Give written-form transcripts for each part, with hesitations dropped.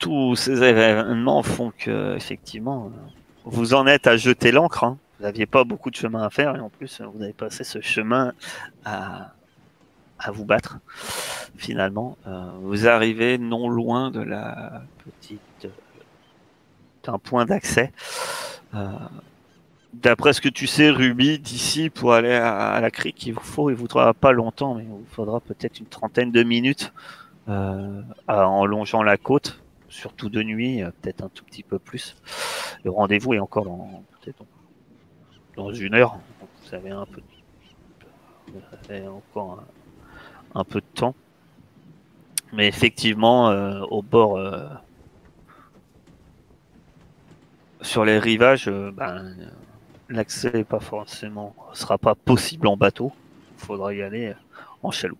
tous ces événements font que, effectivement, vous en êtes à jeter l'ancre. Hein. Vous n'aviez pas beaucoup de chemin à faire et en plus, vous avez passé ce chemin à, à vous battre. Finalement, vous arrivez non loin de la petite, d'un point d'accès. D'après ce que tu sais, Ruby, d'ici pour aller à la crique, il vous faudra pas longtemps, mais il vous faudra peut-être une trentaine de minutes en longeant la côte, surtout de nuit, peut-être un tout petit peu plus. Le rendez-vous est encore peut-être dans une heure. Donc vous avez encore un peu de temps. Mais effectivement, au bord, sur les rivages, l'accès n'est pas forcément, sera pas possible en bateau. Il faudra y aller en chaloupe.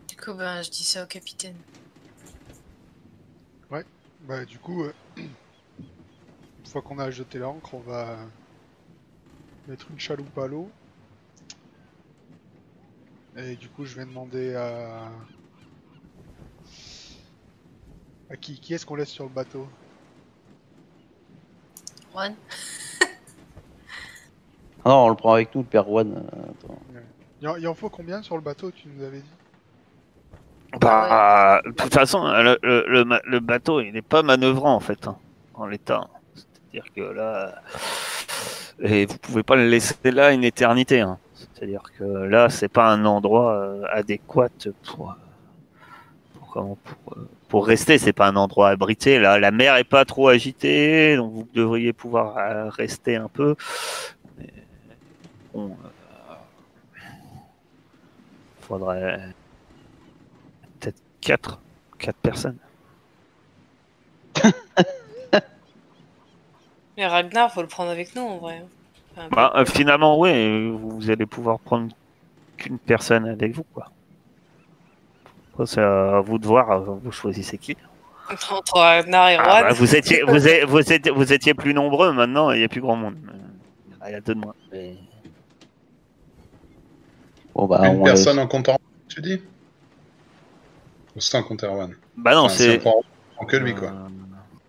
Du coup, je dis ça au capitaine. Ouais, bah du coup, une fois qu'on a jeté l'ancre, on va mettre une chaloupe à l'eau. Et du coup, je vais demander à qui est-ce qu'on laisse sur le bateau? Juan. Ah non, on le prend avec nous, le père Juan. Il en faut combien sur le bateau, tu nous avais dit? De toute façon, le bateau, il n'est pas manœuvrant en fait, hein, en l'état. C'est-à-dire que là, et vous pouvez pas le laisser là une éternité. Hein. C'est-à-dire que là, c'est pas un endroit adéquat pour rester. C'est pas un endroit abrité. Là, la mer est pas trop agitée, donc vous devriez pouvoir rester un peu. Mais bon, faudrait peut-être quatre personnes. Mais Ragnar, faut le prendre avec nous en vrai. Enfin, finalement, oui, vous allez pouvoir prendre qu'une personne avec vous, quoi. C'est à vous de voir, vous choisissez qui. Entre Ragnar et Juan. Vous étiez plus nombreux, maintenant il n'y a plus grand monde. Il y a deux de moins. Mais... Bon, bah, une personne en comptant, tu dis? Ou sans compter Juan? Bah non, c'est... Si on prend que lui, quoi.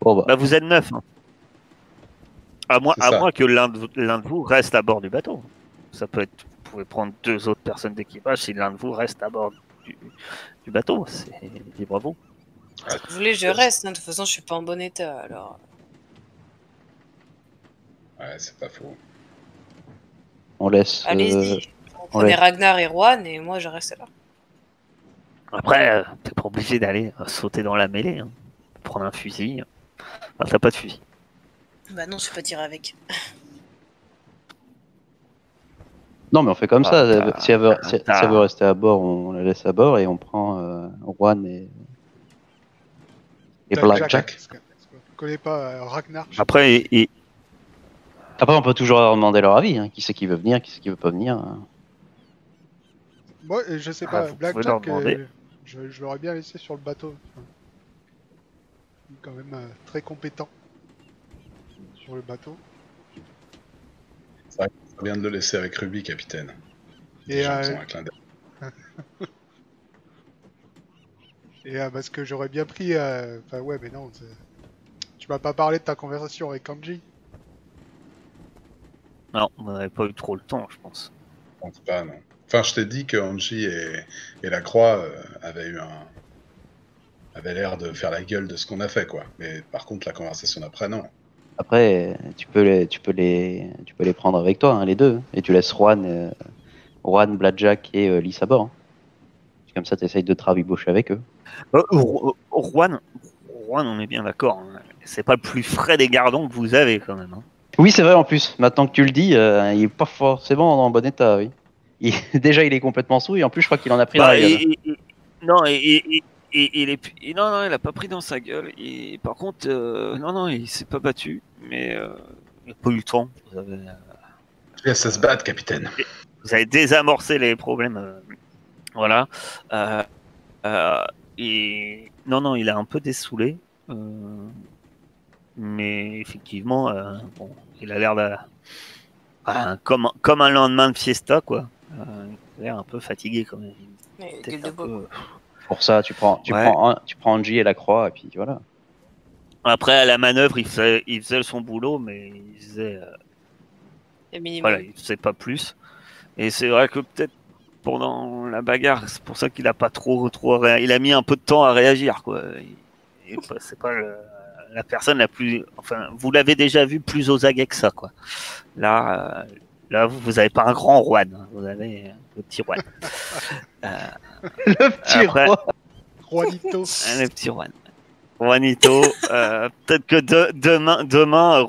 Bon, bah, vous êtes 9. Hein. À moins que l'un de vous reste à bord du bateau. Ça peut être... Vous pouvez prendre 2 autres personnes d'équipage si l'un de vous reste à bord du bateau. C'est libre à vous. Si vous voulez, je reste. Hein. De toute façon, je suis pas en bon état, alors... Ouais, c'est pas faux. On laisse... Allez-y. Vous prenez Ragnar et Juan, et moi, je reste là. Après, t'es pas obligé d'aller sauter dans la mêlée. Hein. Prendre un fusil. Enfin, t'as pas de fusil. Bah non, je suis pas tiré avec. Non, mais on fait comme ça. Si elle veut rester à bord, on la laisse à bord et on prend Juan et Blackjack. Je connais pas Ragnar. Après, Après, on peut toujours leur demander leur avis. Hein. Qui c'est qui veut venir, qui c'est qui veut pas venir. Moi, je sais pas. Blackjack, je l'aurais bien laissé sur le bateau. Il est quand même très compétent sur le bateau. C'est vrai que bien de le laisser avec Ruby, capitaine. Et un clin d'œil. Et parce que j'aurais bien pris... Enfin ouais, mais non. Tu m'as pas parlé de ta conversation avec Angie? Non, on n'avait pas eu trop le temps, je pense. Je pense pas, non. Enfin, je t'ai dit que Angie et la Croix avaient l'air de faire la gueule de ce qu'on a fait, quoi. Mais par contre, la conversation d'après, non. Après, tu peux les prendre avec toi, hein, les deux. Et tu laisses Juan, Blackjack et Lys à bord. Hein. Comme ça, tu essayes de travailler avec eux. Juan, on est bien d'accord. Hein. C'est pas le plus frais des gardons que vous avez, quand même. Hein. Oui, c'est vrai, en plus. Maintenant que tu le dis, il est pas forcément en bon état, oui. Déjà, il est complètement sous et en plus, je crois qu'il en a pris dans la gueule. Non, il a pas pris dans sa gueule. Et, par contre, non, il s'est pas battu. Mais il n'a pas eu le temps. Ça se bat, capitaine. Vous avez désamorcé les problèmes. Voilà. Et non, il a un peu dessoulé. Mais effectivement, bon, il a l'air comme un lendemain de fiesta, quoi. Il a l'air un peu fatigué quand même. Mais gueule de bois. Pour ça, tu prends Angie et la croix, et puis voilà. Après, à la manœuvre, il faisait son boulot, mais il faisait, voilà, il faisait pas plus. Et c'est vrai que peut-être pendant la bagarre, c'est pour ça qu'il a pas trop il a mis un peu de temps à réagir, quoi. C'est pas la personne la plus, enfin, vous l'avez déjà vu plus aux aguets que ça, quoi. Là, vous avez pas un grand Juan, hein. Vous avez le petit Juan. Le petit roi. Juanito. Le petit Juan. Juanito, peut-être que demain,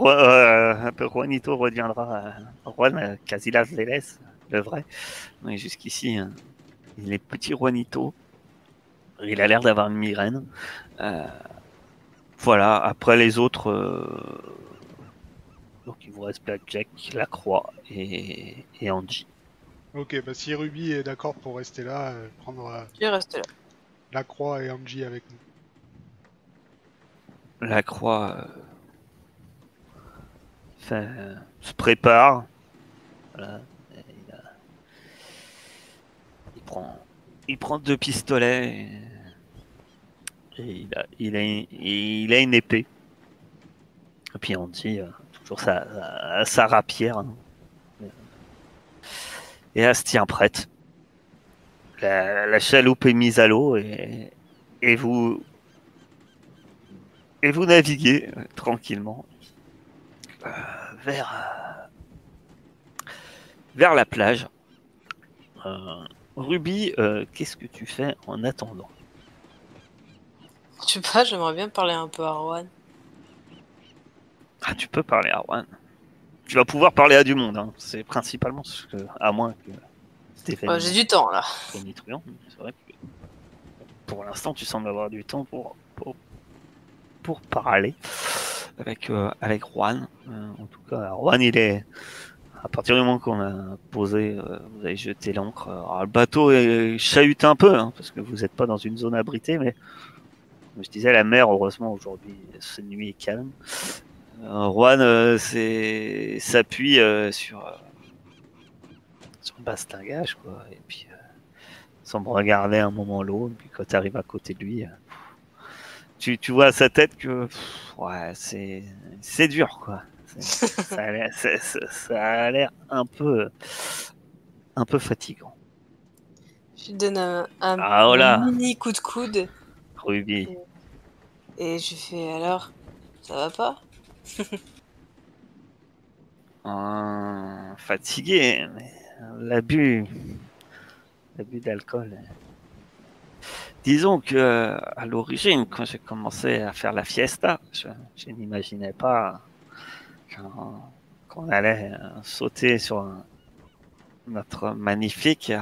Juanito reviendra. Juan Casillas Vélez, le vrai. Mais jusqu'ici, il est petit Juanito. Il a l'air d'avoir une migraine. Voilà, après les autres, donc il vous reste Blackjack, la croix et Angie. Ok, bah si Ruby est d'accord pour rester là, prendre Je vais rester là. la croix et Angie avec nous. La croix se prépare. Voilà. Il prend 2 pistolets et il a une épée. Et puis on dit toujours sa rapière. Hein. Et elle se tient prête. La chaloupe est mise à l'eau et vous naviguez tranquillement vers la plage. Ruby, qu'est-ce que tu fais en attendant? Je sais pas, j'aimerais bien parler un peu à Rohan. Ah, tu peux parler à Rohan. Tu vas pouvoir parler à du monde, hein. C'est principalement ce que, à moins que Stéphane. J'ai du temps là. C'est vrai que pour l'instant, tu sembles avoir du temps pour parler avec Juan. En tout cas, Juan, il est. À partir du moment qu'on a posé, vous avez jeté l'ancre. Le bateau est chahuté un peu, hein, parce que vous n'êtes pas dans une zone abritée, mais comme je disais, la mer, heureusement, aujourd'hui, cette nuit est calme. Juan s'appuie sur le bastingage, quoi, et puis semble regarder un moment l'eau, et puis quand tu arrives à côté de lui, tu vois à sa tête que ouais, c'est dur, quoi. Ça a l'air un peu fatigant. Je lui donne un voilà. mini coup de coude. Ruby. Et je fais alors, ça va pas? Fatigué, mais l'abus d'alcool. Disons que à l'origine, quand j'ai commencé à faire la fiesta, je n'imaginais pas qu'on allait sauter sur notre magnifique.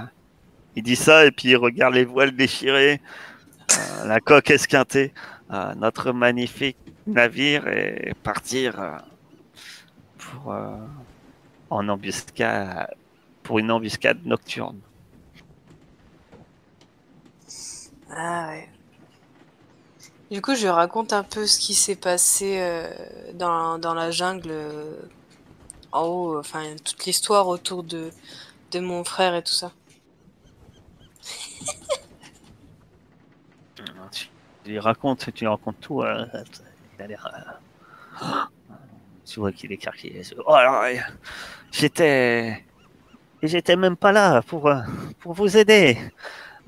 Il dit ça et puis il regarde les voiles déchirées, la coque esquintée, notre magnifique navire et partir pour une embuscade nocturne. Ah ouais. Du coup, je raconte un peu ce qui s'est passé dans la jungle en haut, enfin toute l'histoire autour de mon frère et tout ça. Tu lui racontes tout. Il a l'air. Tu vois qu'il est écarquillé. Oh, alors, j'étais même pas là pour vous aider.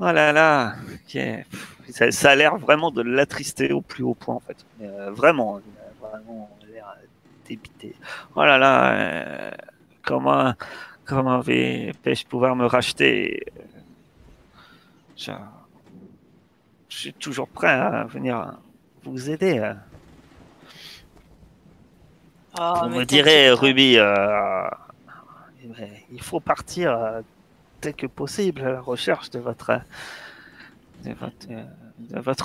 Oh là là, okay. Ça a l'air vraiment de l'attrister au plus haut point en fait. Mais, vraiment, il a vraiment l'air débité. Oh là là, comment vais-je pouvoir me racheter? Je suis toujours prêt à venir vous aider. Vous me direz, Ruby, il faut partir dès que possible à la recherche de votre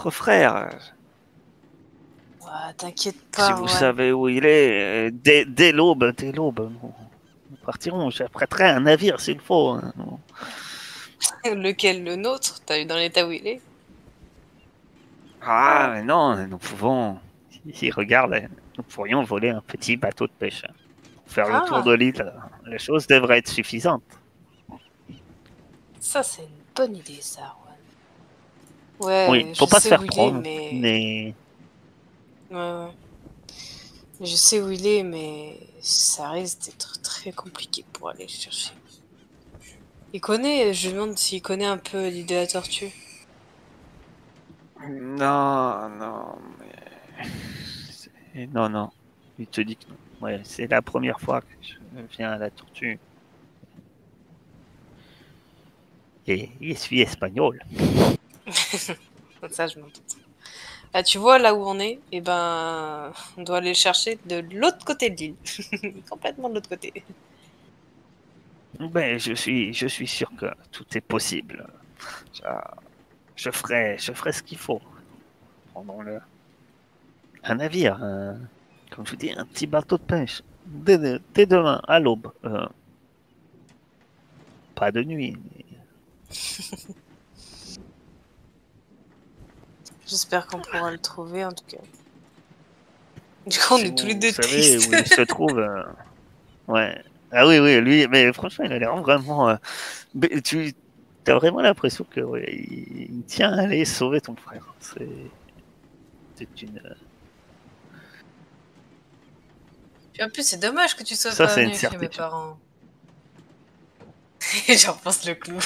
frère. T'inquiète pas. Si vous savez où il est, dès l'aube, nous partirons. J'apprêterai un navire s'il faut. Hein. Lequel? Le nôtre? T'as vu dans l'état où il est? Ah, mais non, nous pouvons. Il regarde, nous pourrions voler un petit bateau de pêche. Pour faire le tour de l'île, la chose devrait être suffisante. Ça, c'est une bonne idée, ça, Juan. Ouais, Oui, faut je pas se sais faire où il est, prendre, mais... mais Ouais, ouais. Je sais où il est, mais ça risque d'être très compliqué pour aller le chercher. Je lui demande s'il connaît un peu l'île de la Tortue. non, non, non, non. Il te dit que non. Ouais, c'est la première fois que je viens à la Tortue. Et je suis espagnol. Ça, je m'en doute. Là, tu vois là où on est, et ben, on doit aller le chercher de l'autre côté de l'île. Complètement de l'autre côté. Ben, je suis sûr que tout est possible. Je ferai ce qu'il faut. Prendre un navire, comme je vous dis, un petit bateau de pêche. Dès demain, à l'aube. Pas de nuit. J'espère qu'on pourra le trouver, en tout cas. Du coup, on Si est tous les vous deux savez tristes. où il se trouve, ouais. Ah oui, oui, lui, mais franchement, il a l'air vraiment. Tu as vraiment l'impression que ouais, il tient à aller sauver ton frère. C'est une. Puis en plus, c'est dommage que tu sois Ça, pas c'est une venu chez mes certitude. parents. J'en pense le clou.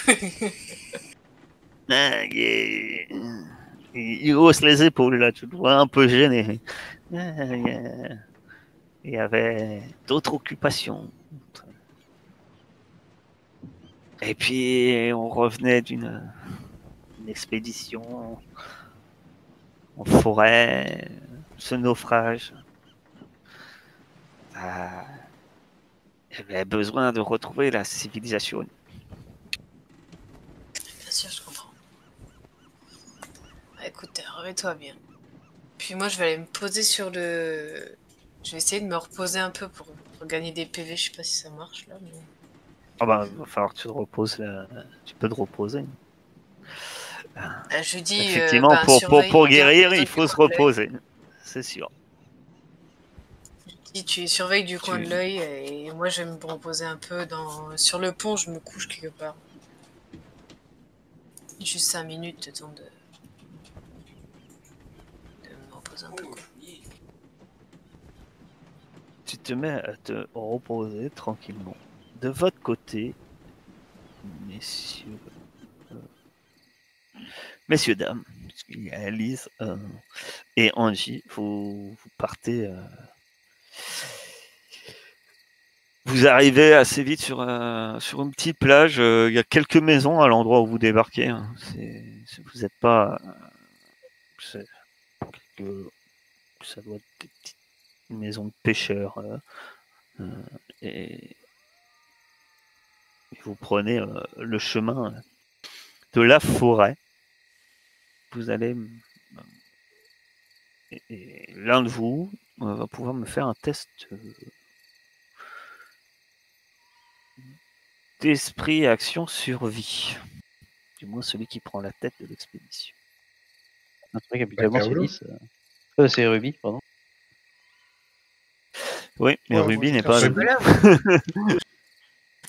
Ah, il hausse les épaules, là, tu le vois un peu gêné. Ah, il y avait d'autres occupations. Et puis, on revenait d'une expédition en forêt, ce naufrage. Ah, j'avais besoin de retrouver la civilisation. Bien sûr, je comprends. Bah, écoute, remets-toi bien. Puis moi, je vais aller me poser sur le... Je vais essayer de me reposer un peu pour gagner des PV. Je sais pas si ça marche, là. Mais... Ah bah, il va falloir que tu te reposes là. Tu peux te reposer. Je lui dis, Effectivement, ben, surveille pour bien guérir, du il faut coin se de l'œil. reposer. C'est sûr. Je lui dis, tu surveilles du coin Tu... de l'œil et moi, je vais me reposer un peu sur le pont. Je me couche quelque part. Juste 5 minutes, le temps de me reposer un peu, quoi. tu te mets à te reposer tranquillement. De votre côté, messieurs, messieurs, dames, puisqu'il y a Alice et Angie, vous partez. Vous arrivez assez vite sur une petite plage. Il y a quelques maisons à l'endroit où vous débarquez. Hein. Vous n'êtes pas. Ça doit être des petites maisons de pêcheurs. Et vous prenez le chemin de la forêt. Vous allez. Et l'un de vous va pouvoir me faire un test d'esprit action survie. Du moins celui qui prend la tête de l'expédition. Un truc habituellement c'est Paolo 10. C'est Ruby, pardon. Oui, mais Ouais, Ruby moi, n'est je pas cherche avec vous. Ruby,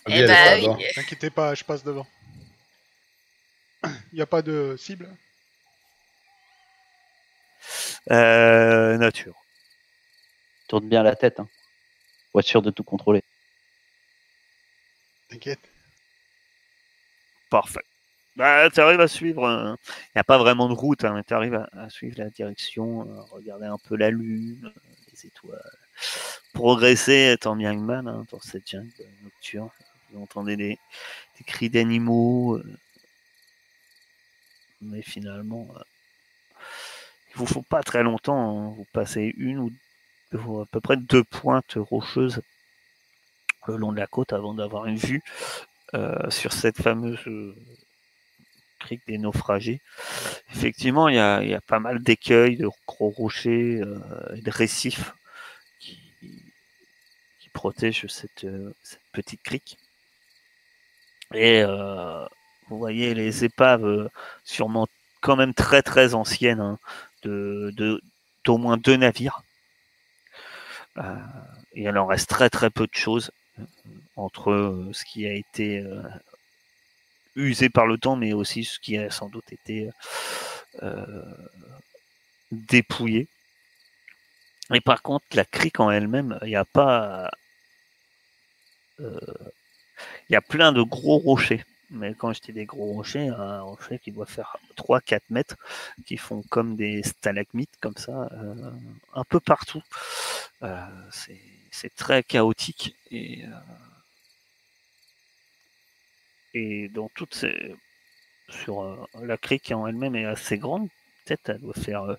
Eh elle est bah pas oui. dedans. T'inquiétez pas, je passe devant. Il n'y a pas de cible. Nature. Tourne bien la tête, hein. Pour être sûr de tout contrôler. T'inquiète. Parfait. Bah, tu arrives à suivre. Il n'y a pas vraiment de route, hein, mais tu arrives à suivre la direction, regarder un peu la lune, les étoiles. Progresser tant bien que mal hein, dans cette jungle nocturne. Vous entendez des cris d'animaux. Mais finalement, il vous faut pas très longtemps. Hein. Vous passez à peu près 2 pointes rocheuses le long de la côte avant d'avoir une vue sur cette fameuse crique des naufragés. Effectivement, il y a pas mal d'écueils, de gros rochers et de récifs qui protègent cette petite crique. Et vous voyez les épaves sûrement quand même très très anciennes hein, d'au moins 2 navires. Et il en reste très très peu de choses entre ce qui a été usé par le temps, mais aussi ce qui a sans doute été dépouillée. Et par contre, la crique en elle-même, il n'y a pas... Il y a plein de gros rochers. Mais quand je dis des gros rochers, un rocher qui doit faire 3-4 mètres, qui font comme des stalagmites, comme ça, un peu partout. C'est très chaotique. Et dans toutes ces... Sur la crique en elle-même est assez grande. Peut-être elle doit faire à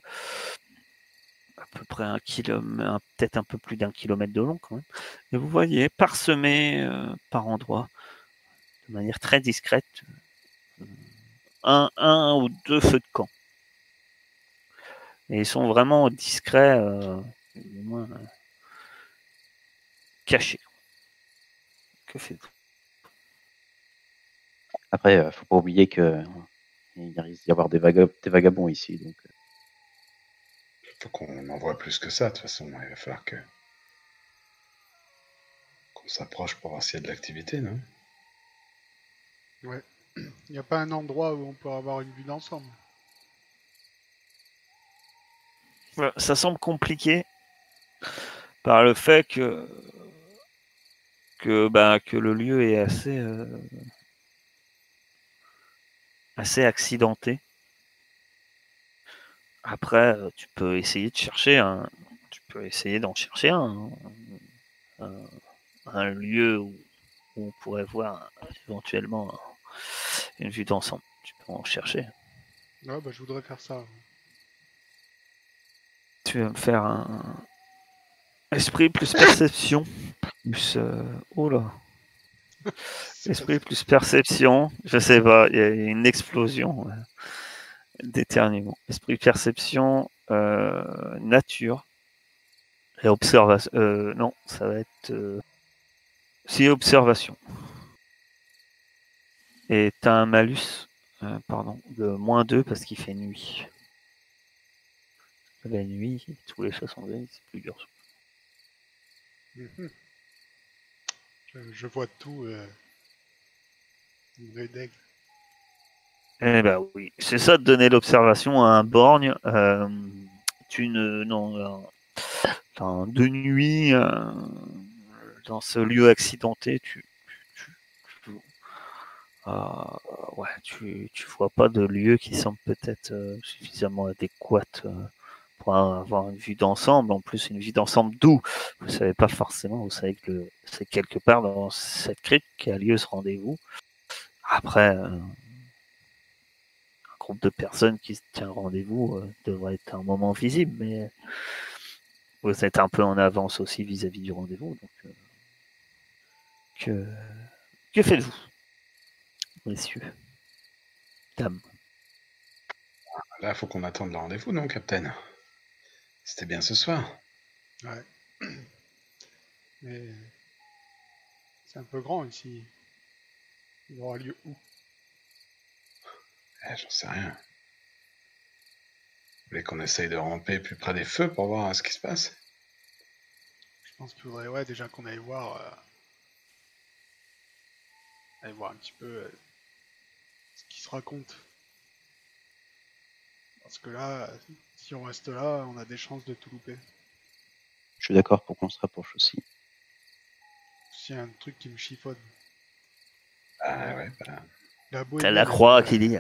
peu près 1 kilomètre, peut-être un peu plus d'1 kilomètre de long quand même. Et vous voyez, parsemé par endroits, de manière très discrète, un ou deux feux de camp. Et ils sont vraiment discrets, du moins cachés. Que faites-vous? Après, faut pas oublier que il risque d'y avoir des vagabonds ici, donc. Faut qu'on en voit plus que ça, de toute façon. Il va falloir qu'on s'approche pour voir s'il y a de l'activité, non? Ouais. Il n'y a pas un endroit où on peut avoir une vue d'ensemble. Voilà, ça semble compliqué par le fait que le lieu est assez accidenté. Après, tu peux essayer de chercher d'en chercher un lieu où on pourrait voir éventuellement une vue d'ensemble. Tu peux en chercher. Ouais, bah, je voudrais faire ça. Tu vas me faire un esprit plus perception plus oh là. Esprit plus perception, je sais pas, il y a une explosion d'éternuement. Esprit perception, nature et observation. Non, ça va être si observation. Et t'as un malus, de -2 parce qu'il fait nuit. La nuit, tous les chats sont gris, c'est plus dur. Je vois tout. Une d'aigle. Eh ben oui, c'est ça de donner l'observation à un borgne. De nuit, dans ce lieu accidenté, tu vois pas de lieu qui semble peut-être suffisamment adéquat pour avoir une vue d'ensemble. En plus, une vue d'ensemble d'où? Vous savez pas forcément. Vous savez que c'est quelque part dans cette crique qu'a lieu ce rendez-vous. Après, un groupe de personnes qui se tient rendez-vous devrait être un moment visible, mais vous êtes un peu en avance aussi vis-à-vis du rendez-vous. Donc, que faites-vous, messieurs, dames? Là, il faut qu'on attende le rendez-vous, non, Captain? C'était bien ce soir. Ouais. Mais c'est un peu grand ici. Il aura lieu où? J'en sais rien. Vous voulez qu'on essaye de ramper plus près des feux pour voir ce qui se passe? Je pense qu'il faudrait déjà qu'on aille voir un petit peu ce qui se raconte. Parce que là, si on reste là, on a des chances de tout louper. Je suis d'accord pour qu'on se rapproche aussi. S'il y a un truc qui me chiffonne. Ah ouais, bah... T'as la croix qui dit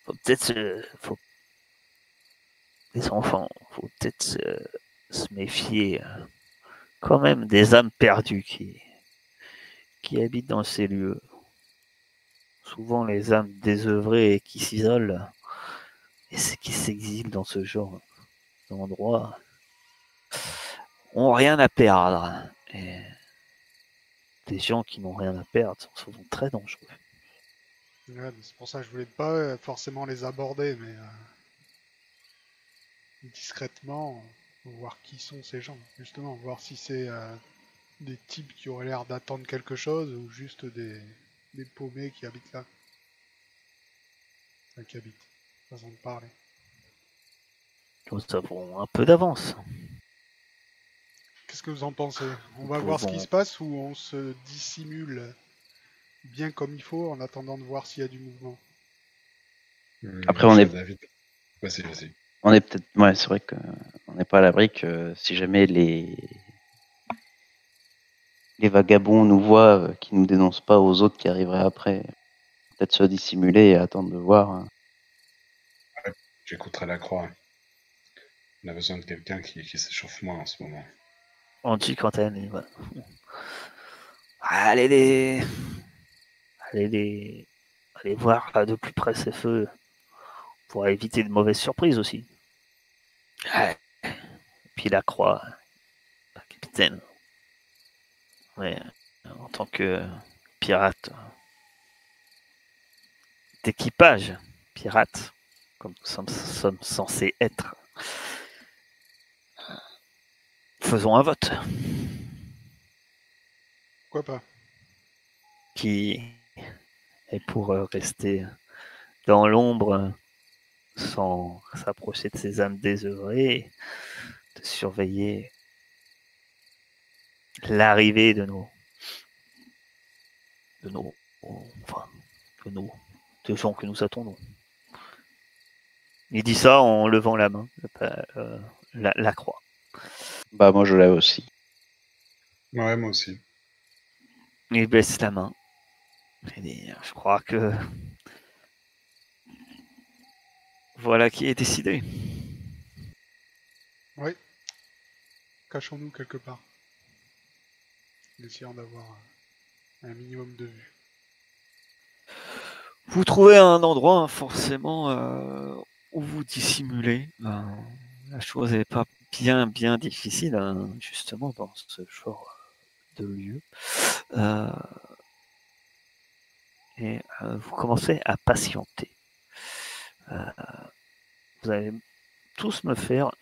faut peut-être les enfants, faut peut-être se méfier quand même des âmes perdues qui habitent dans ces lieux. Souvent les âmes désœuvrées et qui s'isolent et qui s'exilent dans ce genre d'endroit ont rien à perdre. Et des gens qui n'ont rien à perdre sont souvent très dangereux. Ouais, c'est pour ça que je voulais pas forcément les aborder, mais discrètement, voir qui sont ces gens, justement, voir si c'est des types qui auraient l'air d'attendre quelque chose ou juste des paumés qui habitent là. Enfin, qui habitent, façon de parler. Nous avons un peu d'avance. Qu'est-ce que vous en pensez? On va voir ce qui se passe ou on se dissimule bien comme il faut en attendant de voir s'il y a du mouvement? Après, on est... David. Vas-y. On est peut-être... Ouais, c'est vrai qu'on n'est pas à l'abri que si jamais les vagabonds nous voient, qui nous dénoncent pas aux autres qui arriveraient après, peut-être se dissimuler et attendre de voir. J'écouterai la croix. On a besoin de quelqu'un qui s'échauffe moins en ce moment. Angie, quand elle est... Voilà. Allez voir de plus près ces feux pour éviter de mauvaises surprises aussi. Ouais. Puis la croix, capitaine. Ouais, en tant que pirate d'équipage, pirate, comme nous sommes censés être. Faisons un vote. Pourquoi pas? Qui est pour rester dans l'ombre sans s'approcher de ces âmes désœuvrées, de surveiller l'arrivée de gens que nous attendons. Il dit ça en levant la main, la croix. Bah moi je lève aussi. Ouais, moi aussi. Il baisse la main. Il dit, je crois que voilà qui est décidé. Oui. Cachons-nous quelque part. Essayons d'avoir un minimum de vue. Vous trouvez un endroit forcément où vous dissimulez. La chose n'est pas bien difficile, hein, justement, dans ce genre de lieu. Et vous commencez à patienter. Vous allez tous me faire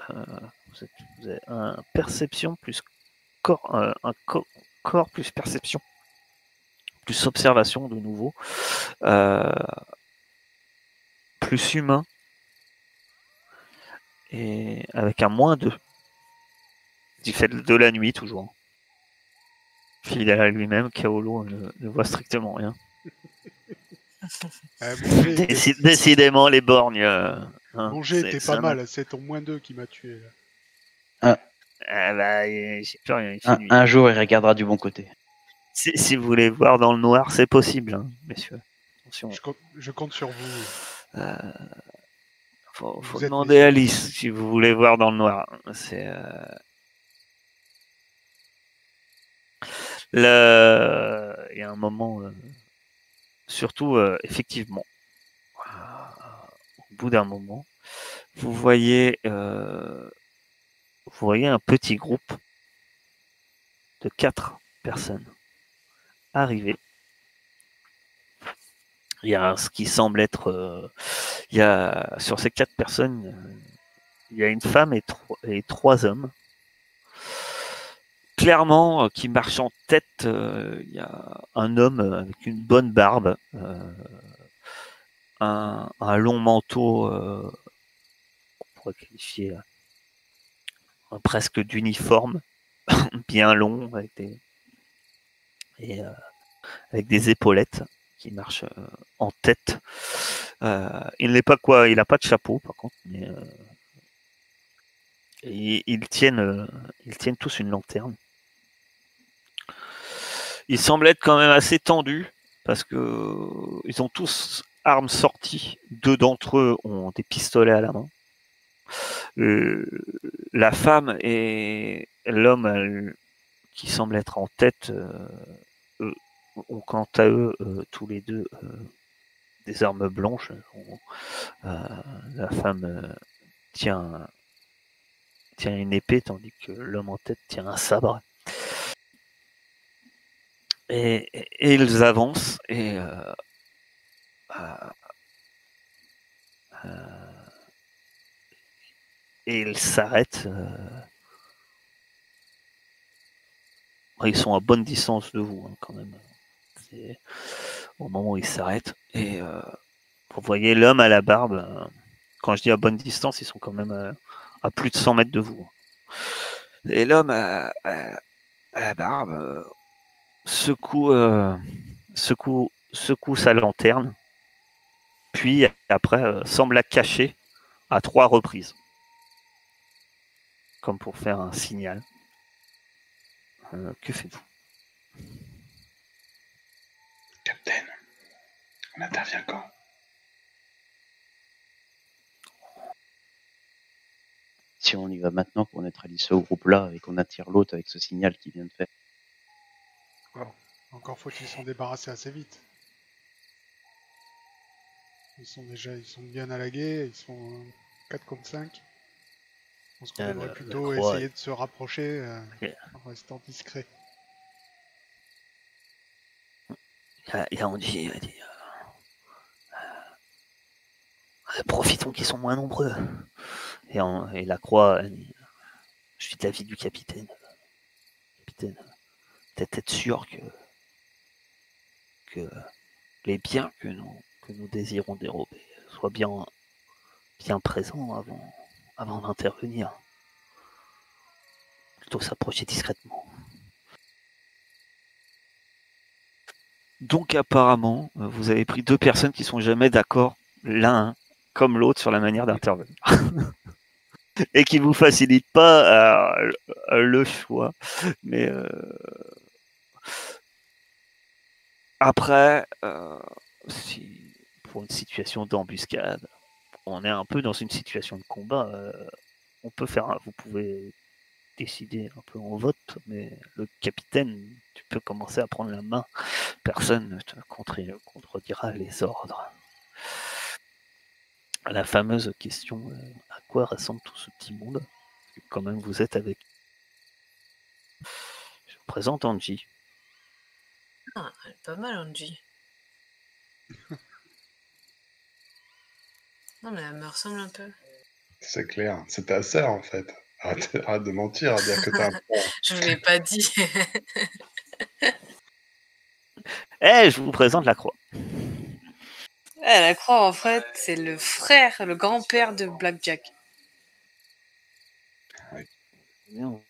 vous avez un perception plus corps, corps plus perception, plus observation de nouveau, plus humain, et avec un -2. Du fait de la nuit, toujours. Fidèle à lui-même, Kaolo ne voit strictement rien. Décidément, les borgnes. Mon jet était pas mal, c'est ton -2 qui m'a tué. Là. J'ai peur, un jour, il regardera du bon côté. Si vous voulez voir dans le noir, c'est possible, hein, messieurs. Attention. Je compte sur vous. Faut demander à Alice si vous voulez voir dans le noir. Il y a un moment, surtout, effectivement, au bout d'un moment, vous voyez un petit groupe de 4 personnes arriver. Il y a ce qui semble être... sur ces 4 personnes, il y a une femme et 3 hommes. Clairement, qui marche en tête, il y a un homme avec une bonne barbe, un long manteau, on pourrait qualifier presque d'uniforme, bien long, avec des épaulettes, qui marche en tête. Il n'a pas de chapeau, par contre, mais ils tiennent tous une lanterne. Ils semblent être quand même assez tendus parce que ils ont tous armes sorties. 2 d'entre eux ont des pistolets à la main. La femme et l'homme qui semble être en tête ont quant à eux tous les deux des armes blanches. La femme tient une épée tandis que l'homme en tête tient un sabre. Et ils avancent et ils s'arrêtent. Ils sont à bonne distance de vous, hein, quand même. C'est au moment où ils s'arrêtent. Et vous voyez l'homme à la barbe. Quand je dis à bonne distance, ils sont quand même à plus de 100 mètres de vous. Et l'homme à la barbe secoue sa lanterne, puis après semble la cacher à 3 reprises, comme pour faire un signal. Que faites-vous? Capitaine, on intervient quand? Si on y va maintenant pour neutraliser ce groupe-là et qu'on attire l'autre avec ce signal qu'il vient de faire. Bon, encore faut-il s'en débarrasser assez vite. Ils sont bien allagués, ils sont 4 contre 5. Je pense qu'on devrait plutôt essayer de se rapprocher en restant discret. Et on dit profitons qu'ils sont moins nombreux. Et la croix, je suis de l'avis du capitaine. Capitaine, peut-être être sûr que les biens que nous désirons dérober soient bien présents avant d'intervenir. Plutôt s'approcher discrètement. Donc apparemment, vous avez pris 2 personnes qui sont jamais d'accord l'un comme l'autre sur la manière d'intervenir. Et qui vous facilitent pas le choix. Mais après, si pour une situation d'embuscade, on est un peu dans une situation de combat, vous pouvez décider un peu en vote, mais le capitaine, tu peux commencer à prendre la main. Personne ne te contredira les ordres. La fameuse question, à quoi ressemble tout ce petit monde? Quand même, vous êtes avec... Je vous présente Angie. Ah, elle est pas mal, Angie. Non, mais elle me ressemble un peu. C'est clair, c'est ta sœur en fait. Arrête de mentir, à dire que t'as un frère. Je ne l'ai pas dit. Je vous présente la croix. La croix, en fait, c'est le frère, le grand-père de Blackjack. Vous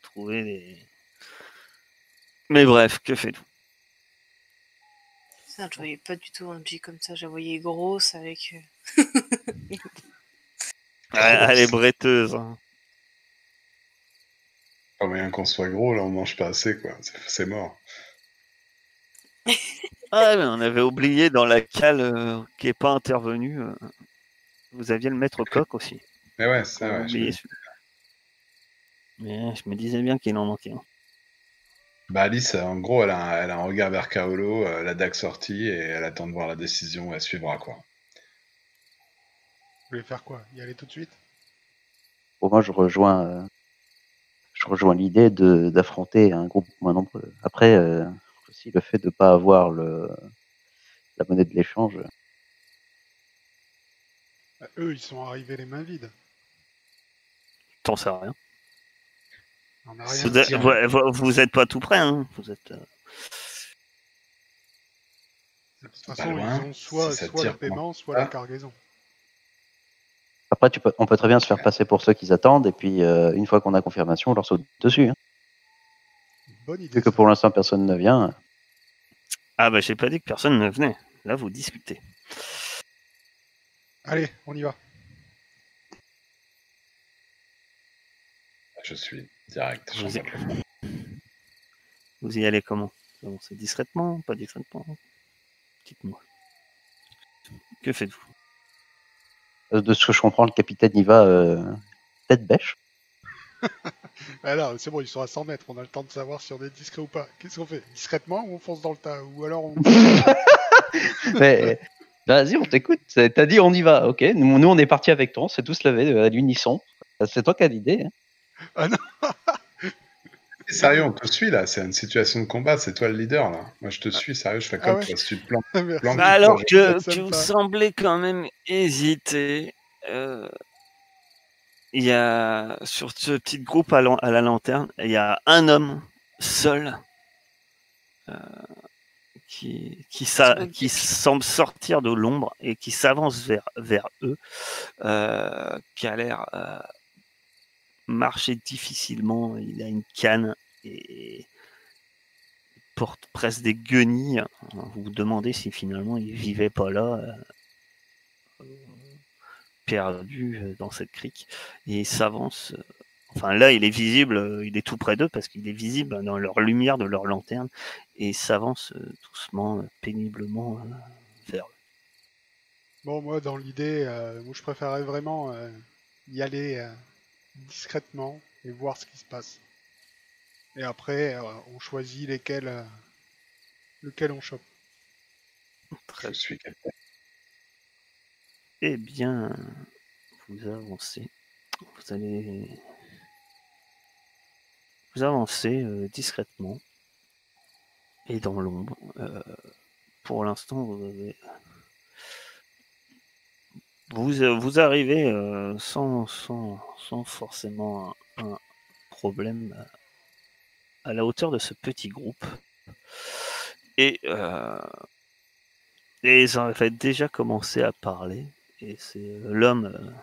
trouvez les... Mais bref, que faites-vous? Ça, je voyais pas du tout Angie comme ça. Je la voyais grosse avec... Elle est bretteuse. Hein. Pas moyen qu'on soit gros, là on mange pas assez quoi, c'est mort. Ah, mais on avait oublié dans la cale qui n'est pas intervenue, vous aviez le maître coq aussi. Mais ouais, ça, ouais. Mais je me disais bien qu'il en manquait un. Bah Alice, en gros, elle a un regard vers Kaolo, la dague sortie, et elle attend de voir la décision, elle suivra quoi. Vous voulez faire quoi? Y aller tout de suite? Pour moi, je rejoins l'idée d'affronter un groupe moins nombreux. Après, aussi le fait de ne pas avoir la monnaie de l'échange. Eux, ils sont arrivés les mains vides. T'en sais rien. On a rien vous êtes pas tout près, hein. Vous êtes... De toute façon, ils ont soit le paiement, soit la cargaison. Après, on peut très bien se faire passer pour ceux qui attendent, et puis une fois qu'on a confirmation, on leur saute dessus. Hein. Bonne idée. Vu que pour l'instant, personne ne vient. Ah bah j'ai pas dit que personne ne venait. Là, vous discutez. Allez, on y va. Je suis direct. Vous y allez comment? C'est discrètement, pas discrètement? Dites-moi. Que faites-vous? De ce que je comprends, le capitaine y va tête bêche. Alors, c'est bon, ils sont à 100 mètres, on a le temps de savoir si on est discret ou pas. Qu'est-ce qu'on fait? Discrètement ou on fonce dans le tas? Ou alors on... Mais vas-y, on t'écoute. T'as dit on y va, ok. Nous on est parti avec toi, on s'est tous levés à l'unisson. C'est toi qui as l'idée. Hein. Ah non. Sérieux, on te suit là, c'est une situation de combat, c'est toi le leader là. Moi je te suis, sérieux, je fais comme toi, si tu te plantes. Alors que vous semblez quand même hésiter, il y a sur ce petit groupe à la lanterne, il y a un homme seul qui semble sortir de l'ombre et qui s'avance vers eux, qui a l'air marcher difficilement. Il a une canne et porte presque des guenilles. Vous vous demandez si finalement il vivait pas là perdu dans cette crique et il s'avance. Enfin là, il est visible, il est tout près d'eux parce qu'il est visible dans leur lumière de leur lanterne et il s'avance doucement, péniblement vers eux. Bon, moi, dans l'idée, moi, je préférerais vraiment y aller discrètement et voir ce qui se passe. Et après, on choisit lequel on chope. Je suis quelqu'un. Eh bien, vous avancez. Vous avancez discrètement et dans l'ombre. Pour l'instant, vous arrivez sans forcément un problème à la hauteur de ce petit groupe. Et ils avaient déjà commencé à parler. Et c'est l'homme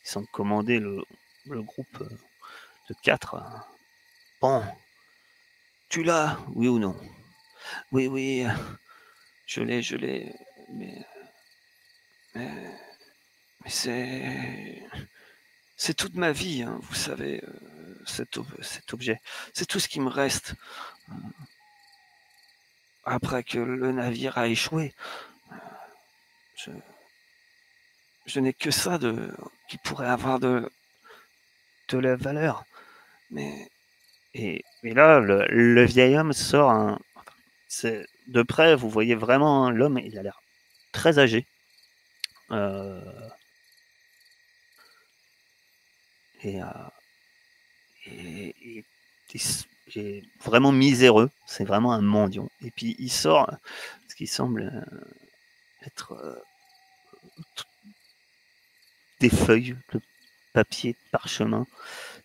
qui semble commander le groupe de 4. Bon, tu l'as, oui ou non? Oui, je l'ai, mais c'est toute ma vie, hein, vous savez, cet objet. C'est tout ce qui me reste. Après que le navire a échoué, je n'ai que ça qui pourrait avoir de la valeur. Mais là, le vieil homme sort de près, vous voyez vraiment l'homme, il a l'air très âgé. Et vraiment miséreux, c'est vraiment un mendiant. Et puis il sort ce qui semble être des feuilles de papier, de parchemin,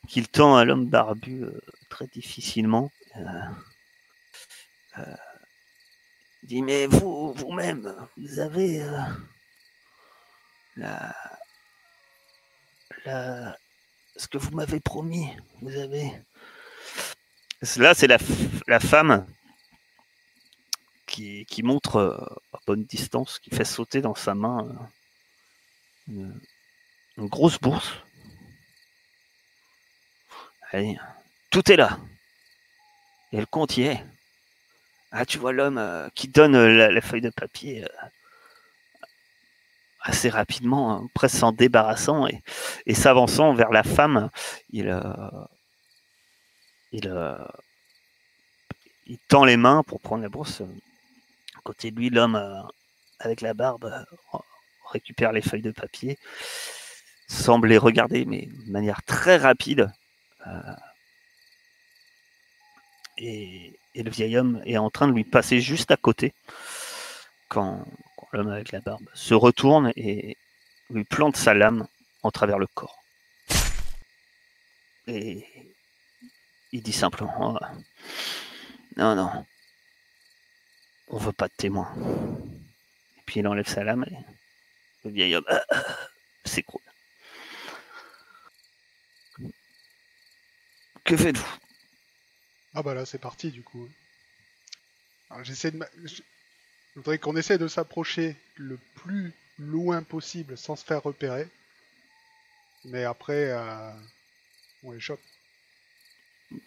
qu'il tend à l'homme barbu très difficilement. Il dit, mais vous-même, vous avez ce que vous m'avez promis, vous avez... Là, c'est la femme qui montre à bonne distance, qui fait sauter dans sa main une grosse bourse. Allez, tout est là. Et le compte y est. Ah, tu vois l'homme qui donne la feuille de papier assez rapidement, hein, presque s'en débarrassant et s'avançant vers la femme, il tend les mains pour prendre la bourse. À côté de lui, l'homme avec la barbe récupère les feuilles de papier, semble les regarder, mais de manière très rapide. Et le vieil homme est en train de lui passer juste à côté quand l'homme avec la barbe se retourne et lui plante sa lame en travers le corps. Et il dit simplement non, on veut pas de témoin. Et puis il enlève sa lame et le vieil homme s'écroule. Que faites-vous? Ah bah là c'est parti du coup. Alors, je voudrais qu'on essaie de s'approcher le plus loin possible sans se faire repérer. Mais après, on les chope.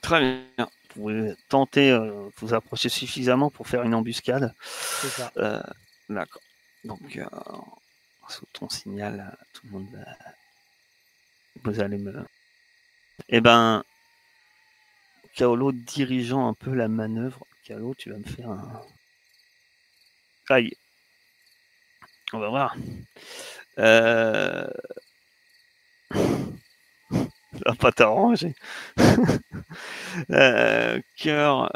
Très bien. Vous pouvez tenter de vous approcher suffisamment pour faire une embuscade. C'est ça. D'accord. Donc, sous ton signal, tout le monde va... Vous allez me... Eh ben, Kaolo dirigeant un peu la manœuvre. Kaolo, tu vas me faire un... Aïe. On va voir. Ça va pas t'arranger. Cœur,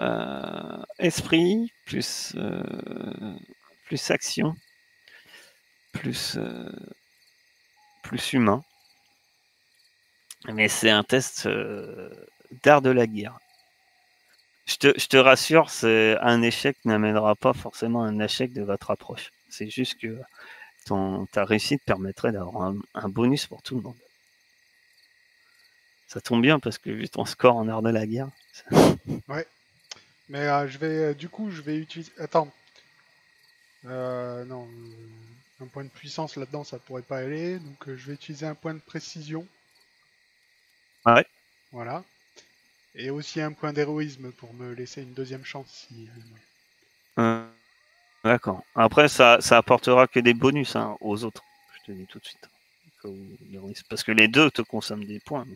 esprit, plus action, plus humain. Mais c'est un test d'art de la guerre. Je te rassure, un échec n'amènera pas forcément un échec de votre approche. C'est juste que ta réussite permettrait d'avoir un bonus pour tout le monde. Ça tombe bien parce que vu ton score en art de la guerre. Ouais. Mais je vais utiliser. Attends. Non. Un point de puissance là-dedans, ça pourrait pas aller. Donc je vais utiliser un point de précision. Ouais. Voilà. Et aussi un point d'héroïsme pour me laisser une deuxième chance. Si... D'accord. Après, ça apportera que des bonus aux autres. Je te dis tout de suite. Parce que les deux te consomment des points.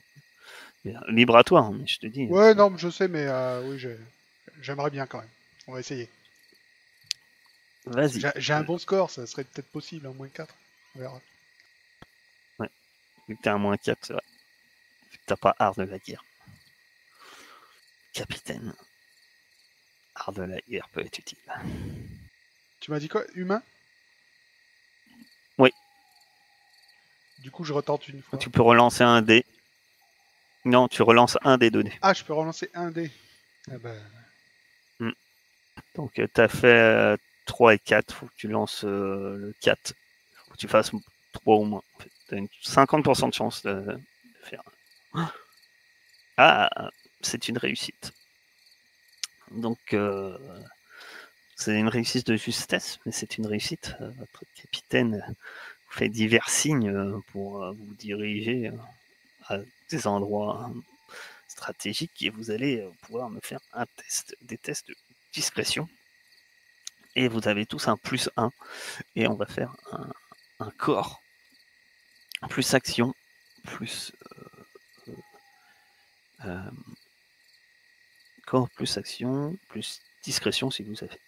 Libre à toi, mais je te dis. Ouais, non, je sais, mais oui, j'aimerais bien quand même. On va essayer. Vas-y. J'ai un bon score, ça serait peut-être possible, en moins 4. On verra. Ouais. Vu que t'es à moins 4, c'est vrai. Vu que t'as pas art de la guerre. Capitaine. Art de la guerre peut être utile. Tu m'as dit quoi? Humain? Oui. Du coup, je retente une fois. Tu peux relancer un dé. Non, tu relances un des données. Ah, je peux relancer un dé. Ah bah... Donc, tu as fait 3 et 4. Faut que tu lances le 4. Faut que tu fasses 3 au moins. En fait, tu as une 50% de chance de faire. Ah, c'est une réussite. Donc, c'est une réussite de justesse, mais c'est une réussite. Votre capitaine vous fait divers signes pour vous diriger à des endroits stratégiques et vous allez pouvoir me faire des tests de discrétion. Et vous avez tous un +1 et on va faire un corps plus action plus corps plus action plus discrétion si vous avez.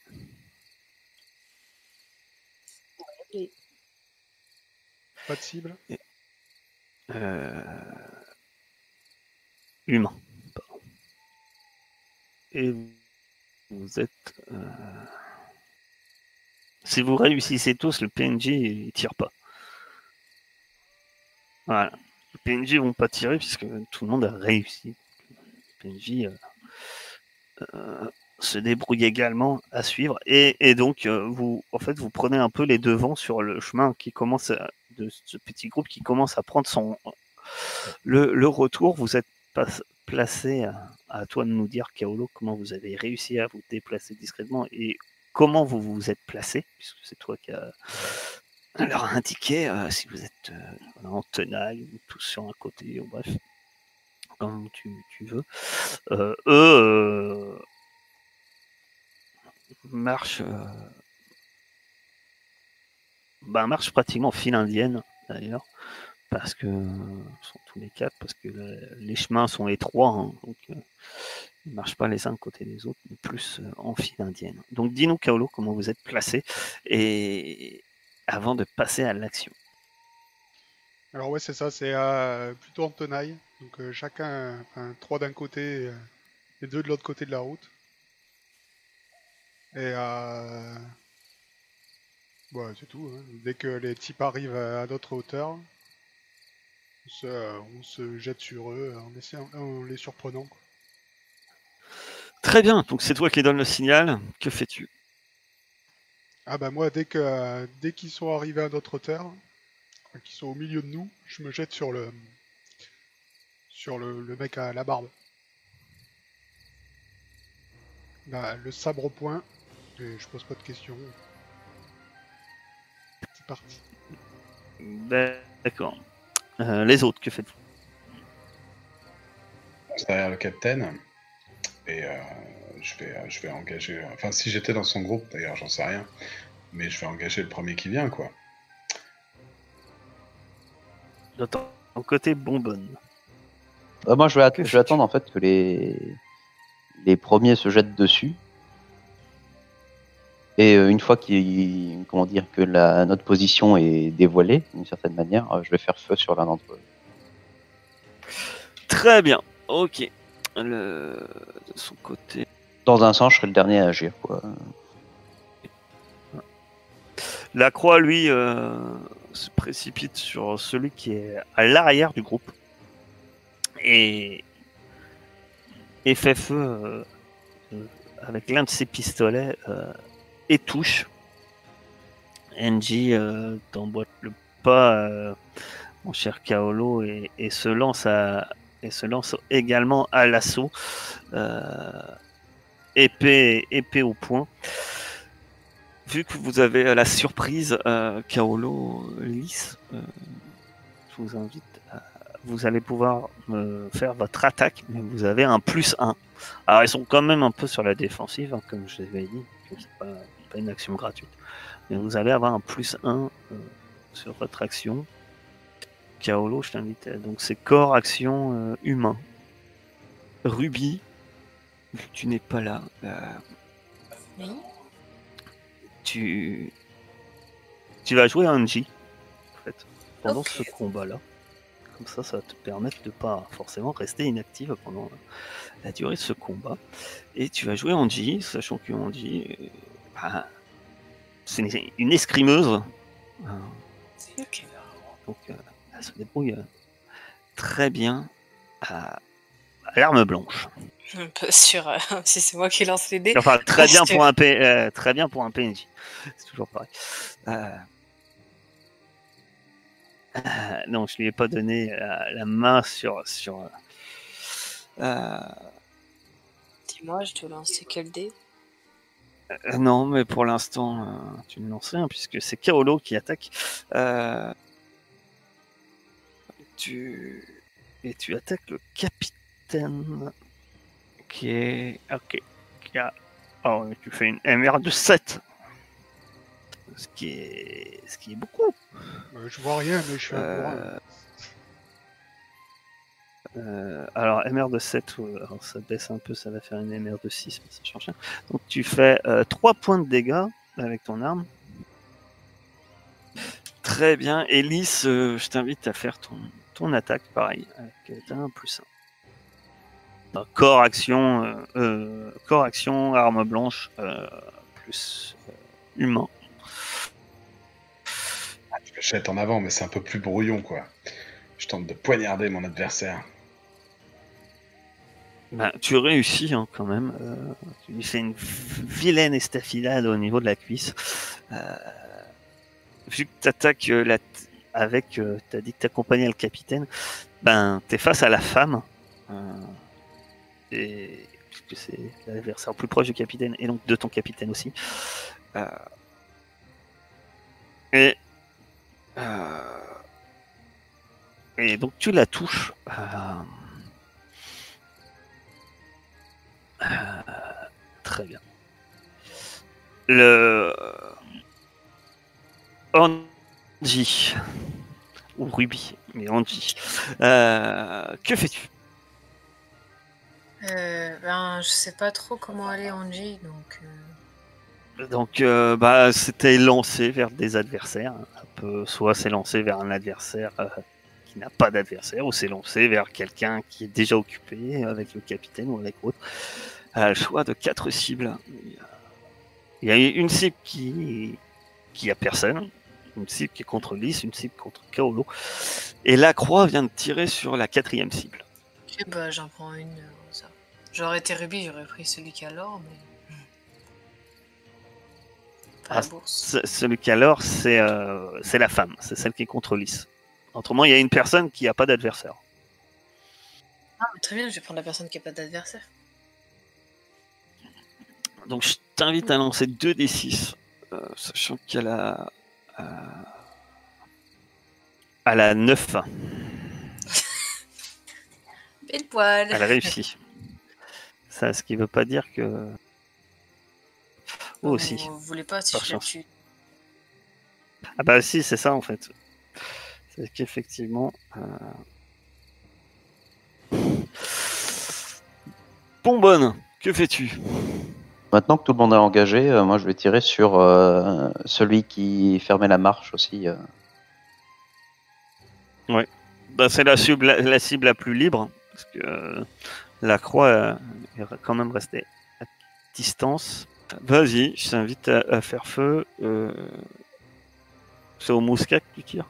Pas de cible. Humain. Pardon. Et vous êtes... Si vous réussissez tous, le PNJ il tire pas. Voilà. Les PNJ vont pas tirer puisque tout le monde a réussi. Les PNJ se débrouille également à suivre et donc vous prenez un peu les devants sur le chemin qui commence de ce petit groupe qui commence à prendre le retour. Vous êtes placé à toi de nous dire, Kaolo, comment vous avez réussi à vous déplacer discrètement et comment vous vous êtes placé, puisque c'est toi qui a leur indiqué si vous êtes en tenaille ou tous sur un côté, ou bref, comme tu veux. Eux marche pratiquement file indienne d'ailleurs, parce que sont tous les quatre, parce que les chemins sont étroits, donc ils ne marchent pas les uns à côté des autres, mais plus en file indienne. Donc dis-nous, Kaolo, comment vous êtes placé et avant de passer à l'action. Alors ouais, c'est ça, c'est plutôt en tenaille. Donc chacun, 3 d'un côté et 2 de l'autre côté de la route. Et ouais, c'est tout. Hein. Dès que les types arrivent à notre hauteur, on se jette sur eux en les surprenant. Quoi. Très bien, donc c'est toi qui donne le signal. Que fais-tu? Ah bah moi, dès qu'ils sont arrivés à notre hauteur, qu'ils sont au milieu de nous, je me jette sur le mec à la barbe. Là, le sabre au poing, et je pose pas de questions. C'est parti. D'accord. Les autres, que faites-vous? Derrière le capitaine, et je vais engager... Enfin, si j'étais dans son groupe, d'ailleurs, j'en sais rien, mais je vais engager le premier qui vient, quoi. De ton côté, bonbonne. Moi, je vais attendre en fait que les premiers se jettent dessus. Et une fois que notre position est dévoilée, d'une certaine manière, je vais faire feu sur l'un d'entre eux. Très bien, ok. De son côté. Dans un sens, je serai le dernier à agir, quoi. La croix, lui, se précipite sur celui qui est à l'arrière du groupe et fait feu avec l'un de ses pistolets et touche. NJ t'emboîte le pas, mon cher Kaolo, et se lance également à l'assaut, épée au poing. vu que vous avez la surprise Kaolo Lys, je vous invite à... Vous allez pouvoir faire votre attaque, mais vous avez un +1. Alors ils sont quand même un peu sur la défensive, hein, comme je l'avais dit, c'est pas une action gratuite. Mais vous allez avoir un +1 sur votre action. Kaolo, je t'invite. Donc c'est corps, action, humain. Ruby, vu que tu n'es pas là, Oui. tu vas jouer Angie, en fait, pendant Ok. ce combat-là. Comme ça va te permettre de pas forcément rester inactive pendant la durée de ce combat. Et tu vas jouer Angie, sachant que Angie, c'est une escrimeuse. Ok. Donc elle se débrouille très bien à l'arme blanche. Un peu sûr si c'est moi qui lance les dés. Enfin, très bien Parce que- pour un PNJ. C'est toujours pareil. Non, je lui ai pas donné la main sur. Dis-moi, je te lance quel dé? Non, mais pour l'instant, tu ne lances rien puisque c'est Kaolo qui attaque. Tu attaques le capitaine qui est. Ok. Oh, tu fais une MR de 7. Ce qui est beaucoup. Je vois rien, mais je suis un bourrin. Alors, MR de 7, alors ça baisse un peu, ça va faire une MR de 6, mais ça change rien. Donc, tu fais 3 points de dégâts avec ton arme. Très bien. Elise, je t'invite à faire ton attaque, pareil, avec un +1. Corps, action, arme blanche, plus humain. Je me jette en avant, mais c'est un peu plus brouillon, quoi. Je tente de poignarder mon adversaire. Ben, tu réussis hein, quand même. Tu lui fais une vilaine estafilade au niveau de la cuisse. Vu que tu attaques avec. T'as dit que t'accompagnais le capitaine. Ben, t'es face à la femme. Et puisque c'est l'adversaire plus proche du capitaine et donc de ton capitaine aussi. Et donc tu la touches. Très bien. Le Angie ou Ruby, mais Angie. Que fais-tu? Ben, je sais pas trop comment aller Angie, donc. Donc, c'était lancé vers des adversaires. Soit c'est lancé vers un adversaire qui n'a pas d'adversaire, ou c'est lancé vers quelqu'un qui est déjà occupé avec le capitaine ou avec autre. Le choix de 4 cibles. Il y a une cible qui a personne, une cible qui est contre Lys, une cible contre Kaolo. Et la croix vient de tirer sur la 4e cible. Ok, bah j'en prends une. Ça. J'aurais été Ruby, j'aurais pris celui qui a l'or, mais. Pas la bourse. Celui qui a l'or, c'est la femme, c'est celle qui est contre Lys. Autrement, il y a une personne qui n'a pas d'adversaire. Ah, mais très bien, je vais prendre la personne qui n'a pas d'adversaire. Donc je t'invite à lancer 2d6, sachant qu'elle a à la 9. Pile poil. Elle réussit. Ça, ce qui veut pas dire que... aussi. Vous voulez pas si Par je la chance. tue. Ah bah si, c'est ça en fait. C'est qu'effectivement... Bonbonne, que fais-tu? Maintenant que tout le monde est engagé, moi je vais tirer sur celui qui fermait la marche aussi. Bah, c'est la cible la plus libre, parce que la croix est quand même restée à distance. Vas-y, je t'invite à faire feu. C'est au mousquet que tu tires?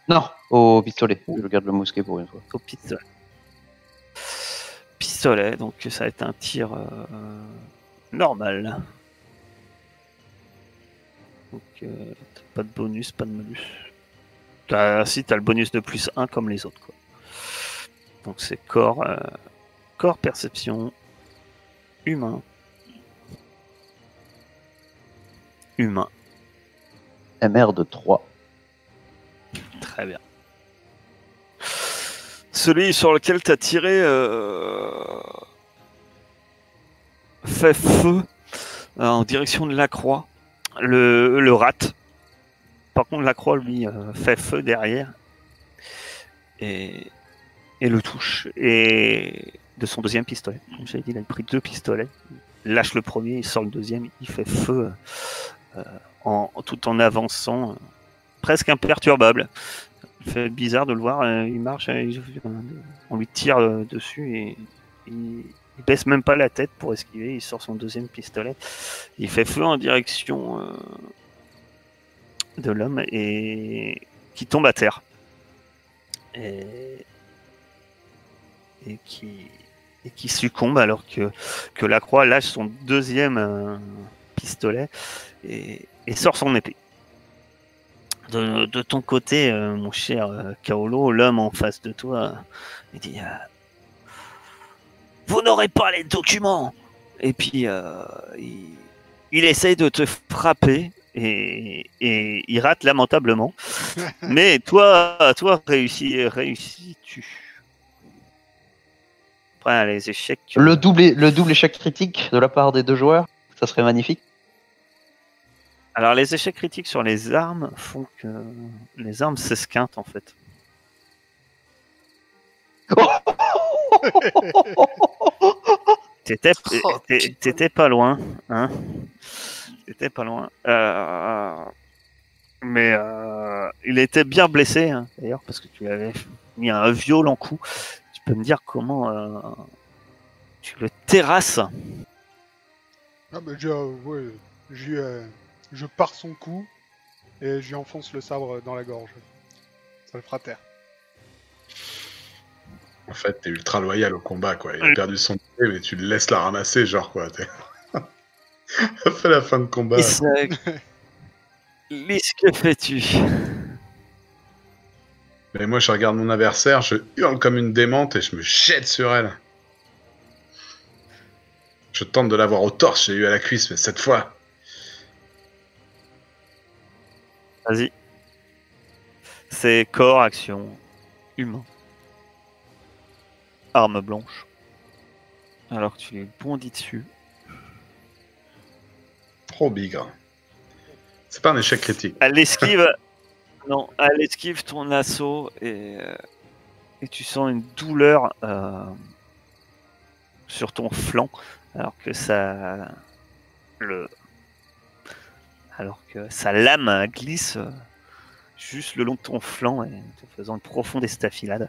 Non, au pistolet. Je garde le mousquet pour une fois. Au pistolet. Pistolet, donc ça va être un tir normal. Donc t'as pas de bonus, pas de malus. Si t'as le bonus de +1 comme les autres, quoi. Donc c'est corps, perception, humain. MR de 3. Très bien. Celui sur lequel tu as tiré fait feu en direction de la croix. Le rate. Par contre, la croix, lui, fait feu derrière. Et le touche. Et de son deuxième pistolet. Comme j'avais dit, il a pris 2 pistolets. Il lâche le premier, il sort le deuxième. Il fait feu tout en avançant. Presque imperturbable. Il fait bizarre de le voir. Il marche, on lui tire dessus et il baisse même pas la tête pour esquiver. Il sort son deuxième pistolet. Il fait feu en direction de l'homme et qui tombe à terre. Et qui succombe alors que la croix lâche son deuxième pistolet et sort son épée. De ton côté, mon cher Kaolo, l'homme en face de toi, il dit vous n'aurez pas les documents. Et puis il essaye de te frapper et il rate lamentablement. Mais toi réussis-tu. Après les échecs. Le double échec critique de la part des 2 joueurs, ça serait magnifique. Alors les échecs critiques sur les armes font que les armes s'esquintent en fait. T'étais pas loin, hein. T'étais pas loin. Mais il était bien blessé, hein, d'ailleurs, parce que tu lui avais mis un violent coup. Tu peux me dire comment tu le terrasses? Ah bah je pars son cou et je lui enfonce le sabre dans la gorge. Ça le fera taire. En fait, t'es ultra loyal au combat, quoi. Il a perdu son épée, mais tu le laisses la ramasser, genre, quoi. Après la fin de combat. Lys, que fais-tu? Mais moi, je regarde mon adversaire, je hurle comme une démente et je me jette sur elle. Je tente de l'avoir au torse, j'ai eu à la cuisse, mais cette fois... Vas-y. C'est corps, action, humain. Arme blanche. Alors que tu lui bondis dessus. Trop bigre. C'est pas un échec critique. À l'esquive, non, à l'esquive ton assaut et tu sens une douleur sur ton flanc, alors que sa lame glisse juste le long de ton flanc et te faisant une profonde estafilade.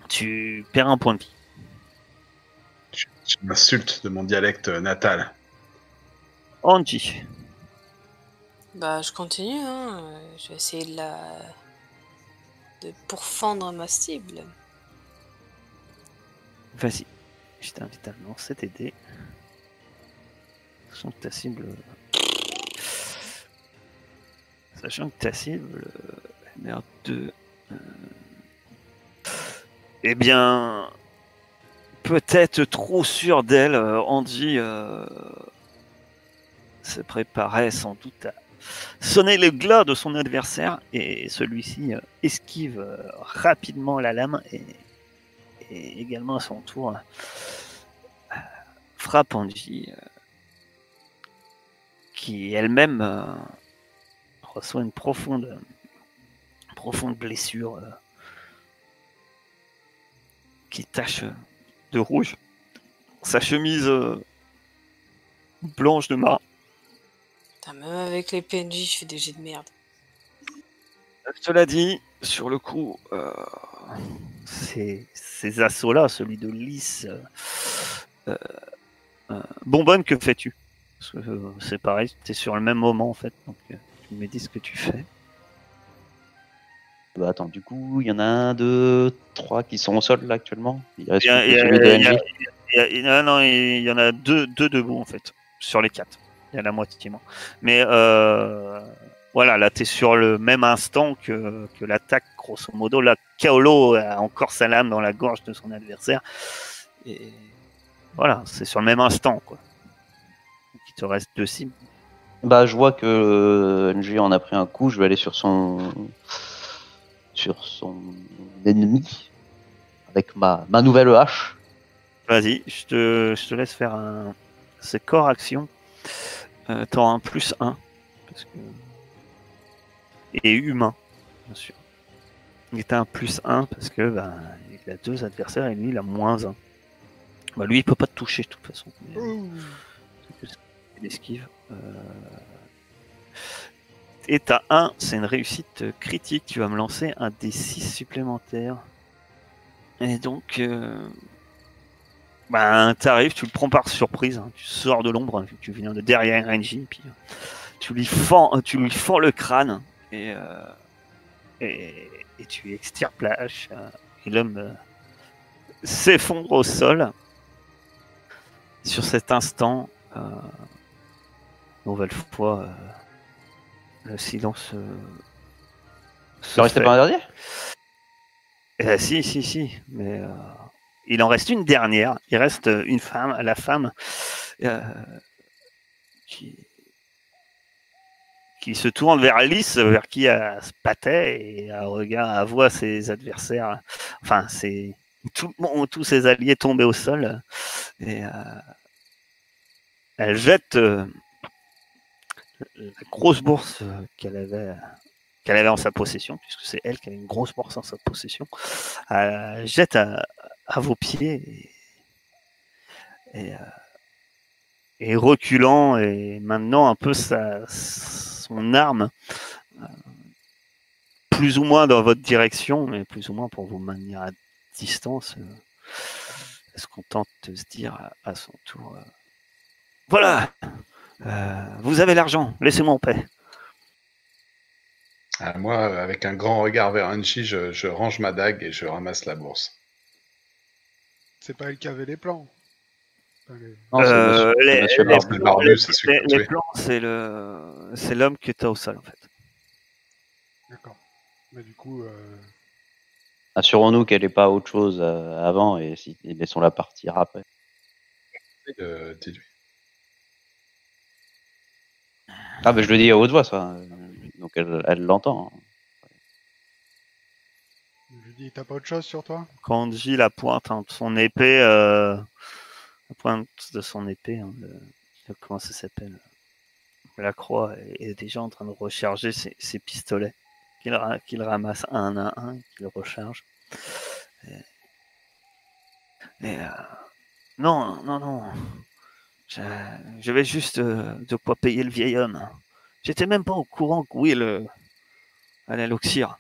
Tu perds un point de vie. Tu m'insultes de mon dialecte natal. Angie. Bah, je continue, hein. Je vais essayer de pourfendre ma cible. Vas-y. Je t'invite à lancer tes dés. Sachant que ta cible... merde, 2... Eh bien... Peut-être trop sûr d'elle, Andy se préparait sans doute à sonner le glas de son adversaire et celui-ci esquive rapidement la lame et également à son tour frappe Angie qui elle-même reçoit une profonde blessure qui tache de rouge sa chemise blanche de marin. Même avec les PNJ, je fais des jets de merde. Cela dit, sur le coup, ces assauts-là, celui de Lys, Bonbonne, que fais-tu? Parce que c'est pareil, tu es sur le même moment en fait, donc tu me dis ce que tu fais. Bah attends, du coup, il y en a 1, 2, 3 qui sont au sol là actuellement. Il reste Il celui de NJ. il y en a deux debout en fait, sur les 4. Il y a la moitié moins. Mais voilà, là tu es sur le même instant que l'attaque, grosso modo. Là, Kaolo a encore sa lame dans la gorge de son adversaire. Et voilà, c'est sur le même instant, quoi. Donc, il te reste 2 cibles. Bah, je vois que NG en a pris un coup. Je vais aller sur son ennemi avec ma nouvelle hache. Vas-y, je te laisse faire un. C'est corps action. T'auras un +1. Parce que... Et humain, bien sûr. Il était un +1 parce que il a 2 adversaires et lui il a -1. Bah, lui il peut pas te toucher de toute façon. Mais, Ouh. il esquive. Et t'as 1, c'est une réussite critique. Tu vas me lancer un D6 supplémentaire. Et donc, t'arrives, tu le prends par surprise. Hein. Tu sors de l'ombre, tu viens de derrière NJ, puis tu lui fends le crâne et tu extirpes la hache. Et l'homme s'effondre au sol. Sur cet instant, nouvelle fois, le silence Il en restait pas un dernier? Si, mais il en reste une dernière. Il reste une femme, la femme qui se tourne vers Alice, vers qui elle se battait et elle voit ses adversaires, enfin tous ses alliés tomber au sol et elle jette la grosse bourse qu'elle avait en sa possession, puisque c'est elle qui avait une grosse bourse en sa possession, jette à vos pieds et reculant et maintenant un peu son arme plus ou moins dans votre direction, mais plus ou moins pour vous maintenir à distance. Est-ce qu'on tente de se dire à son tour voilà, vous avez l'argent, laissez-moi en paix. Moi, avec un grand regard vers Anchi, je range ma dague et je ramasse la bourse. C'est pas elle qui avait les plans. Enfin, Non, c'est monsieur les- Barbu. le barbu, c'est celui qu'on les tuait. plans, c'est l'homme qui était au sol en fait. D'accord. Mais du coup, Assurons-nous qu'elle n'ait pas autre chose avant et laissons-la partir après. Dis-lui. Ah, mais je le dis à haute voix, ça. Donc elle l'entend. je lui dis, t'as pas autre chose sur toi? Kanji la pointe de son épée, la pointe de son épée, comment ça s'appelle, la croix est déjà en train de recharger ses pistolets qu'il ramasse un à un, qu'il recharge. Non. Je vais juste de quoi payer le vieil homme. J'étais même pas au courant que Will allait l'oxyre.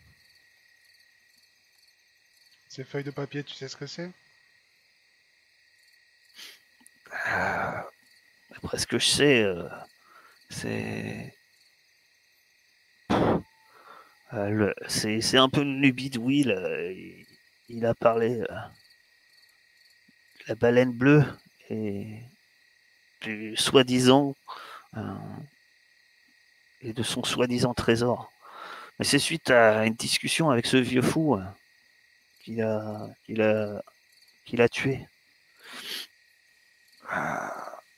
Ces feuilles de papier, tu sais ce que c'est? D'après ce que je sais, c'est c'est un peu une lubie de Will. Il a parlé de la baleine bleue et du soi-disant et de son soi-disant trésor. Mais c'est suite à une discussion avec ce vieux fou qu'il a tué.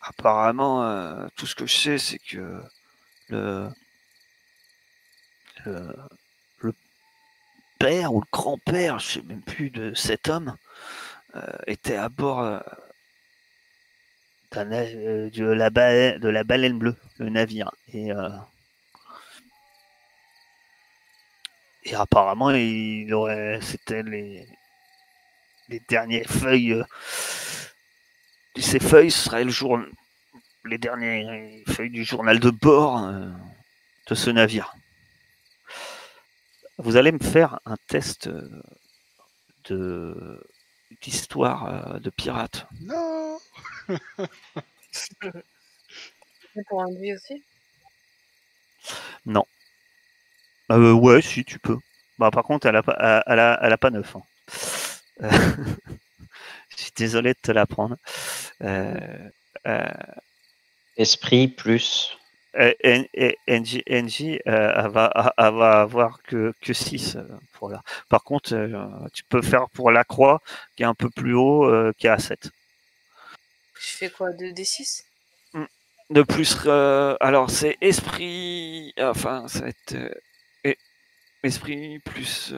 Apparemment, tout ce que je sais, c'est que le père ou le grand-père, je sais même plus, de cet homme était à bord de la baleine bleue, le navire. Et apparemment, c'était les dernières feuilles. Ces feuilles seraient les dernières feuilles du journal de bord de ce navire. Vous allez me faire un test d'histoire de pirate. Non! C'est pour un lui aussi. Non. Ouais, si tu peux. Par contre, elle a pas 9 ans. Je suis désolé de te l'apprendre. Esprit plus. NJ elle va avoir que 6 pour là. Par contre, tu peux faire pour la croix qui est un peu plus haut, qui est à 7. Je fais quoi, 2d6? De plus, alors c'est esprit. Enfin, ça va être esprit plus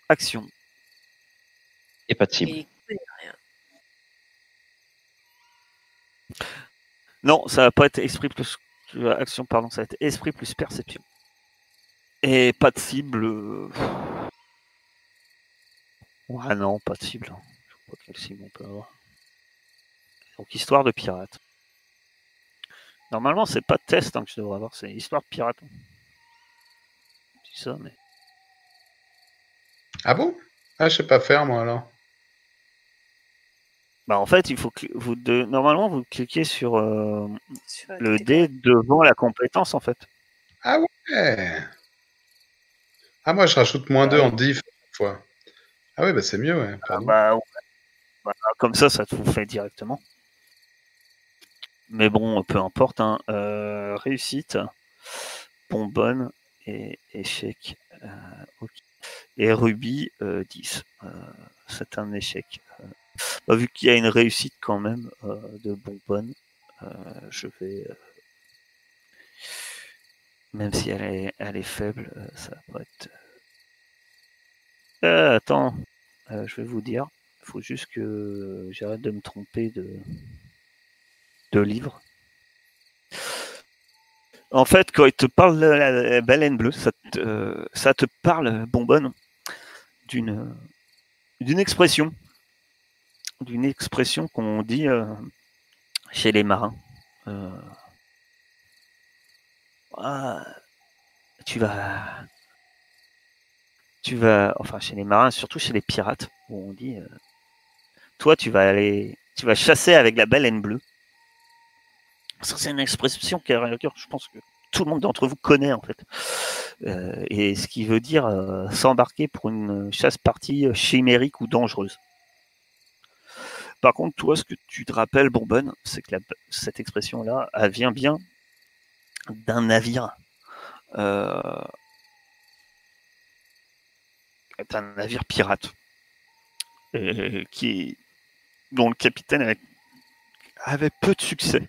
action. Et pas de cible. Et rien. Non, ça va pas être esprit plus action, pardon, ça va être esprit plus perception. Et pas de cible. Ouais, non, pas de cible. Je sais pas quelle cible on peut avoir. Donc, histoire de pirate. Normalement, c'est pas de test que je devrais avoir, c'est histoire de pirate. Je dis ça, mais. Ah bon? Ah, je sais pas faire, moi, alors. Bah, en fait, il faut que normalement, vous cliquez sur Sur le tes dé devant la compétence, en fait. Ah ouais! Ah, moi, je rajoute moins Bah 2 oui. en diff à chaque fois. Ah ouais, bah c'est mieux, ouais, Ah, pardon. bah, ouais. Bah, comme ça vous fait directement. Mais bon, peu importe. Hein. Réussite, bonbonne et échec. Ok. Et rubis, 10. C'est un échec. Bah, vu qu'il y a une réussite quand même de bonbonne, je vais. Même si elle est faible, ça va pas être. Attends, je vais vous dire. Il faut juste que j'arrête de me tromper de livre. En fait, quand il te parle de la baleine bleue, ça te parle, bonbonne, d'une expression. D'une expression qu'on dit chez les marins. Ah, tu vas. Enfin, chez les marins, surtout chez les pirates, où on dit toi, tu vas chasser avec la baleine bleue. Ça, c'est une expression qui, je pense que tout le monde d'entre vous connaît, en fait. Et ce qui veut dire s'embarquer pour une chasse-partie chimérique ou dangereuse. Par contre, toi, ce que tu te rappelles, bonbonne, c'est que cette expression-là, elle vient bien d'un navire. D'un navire pirate. Dont le capitaine avait peu de succès.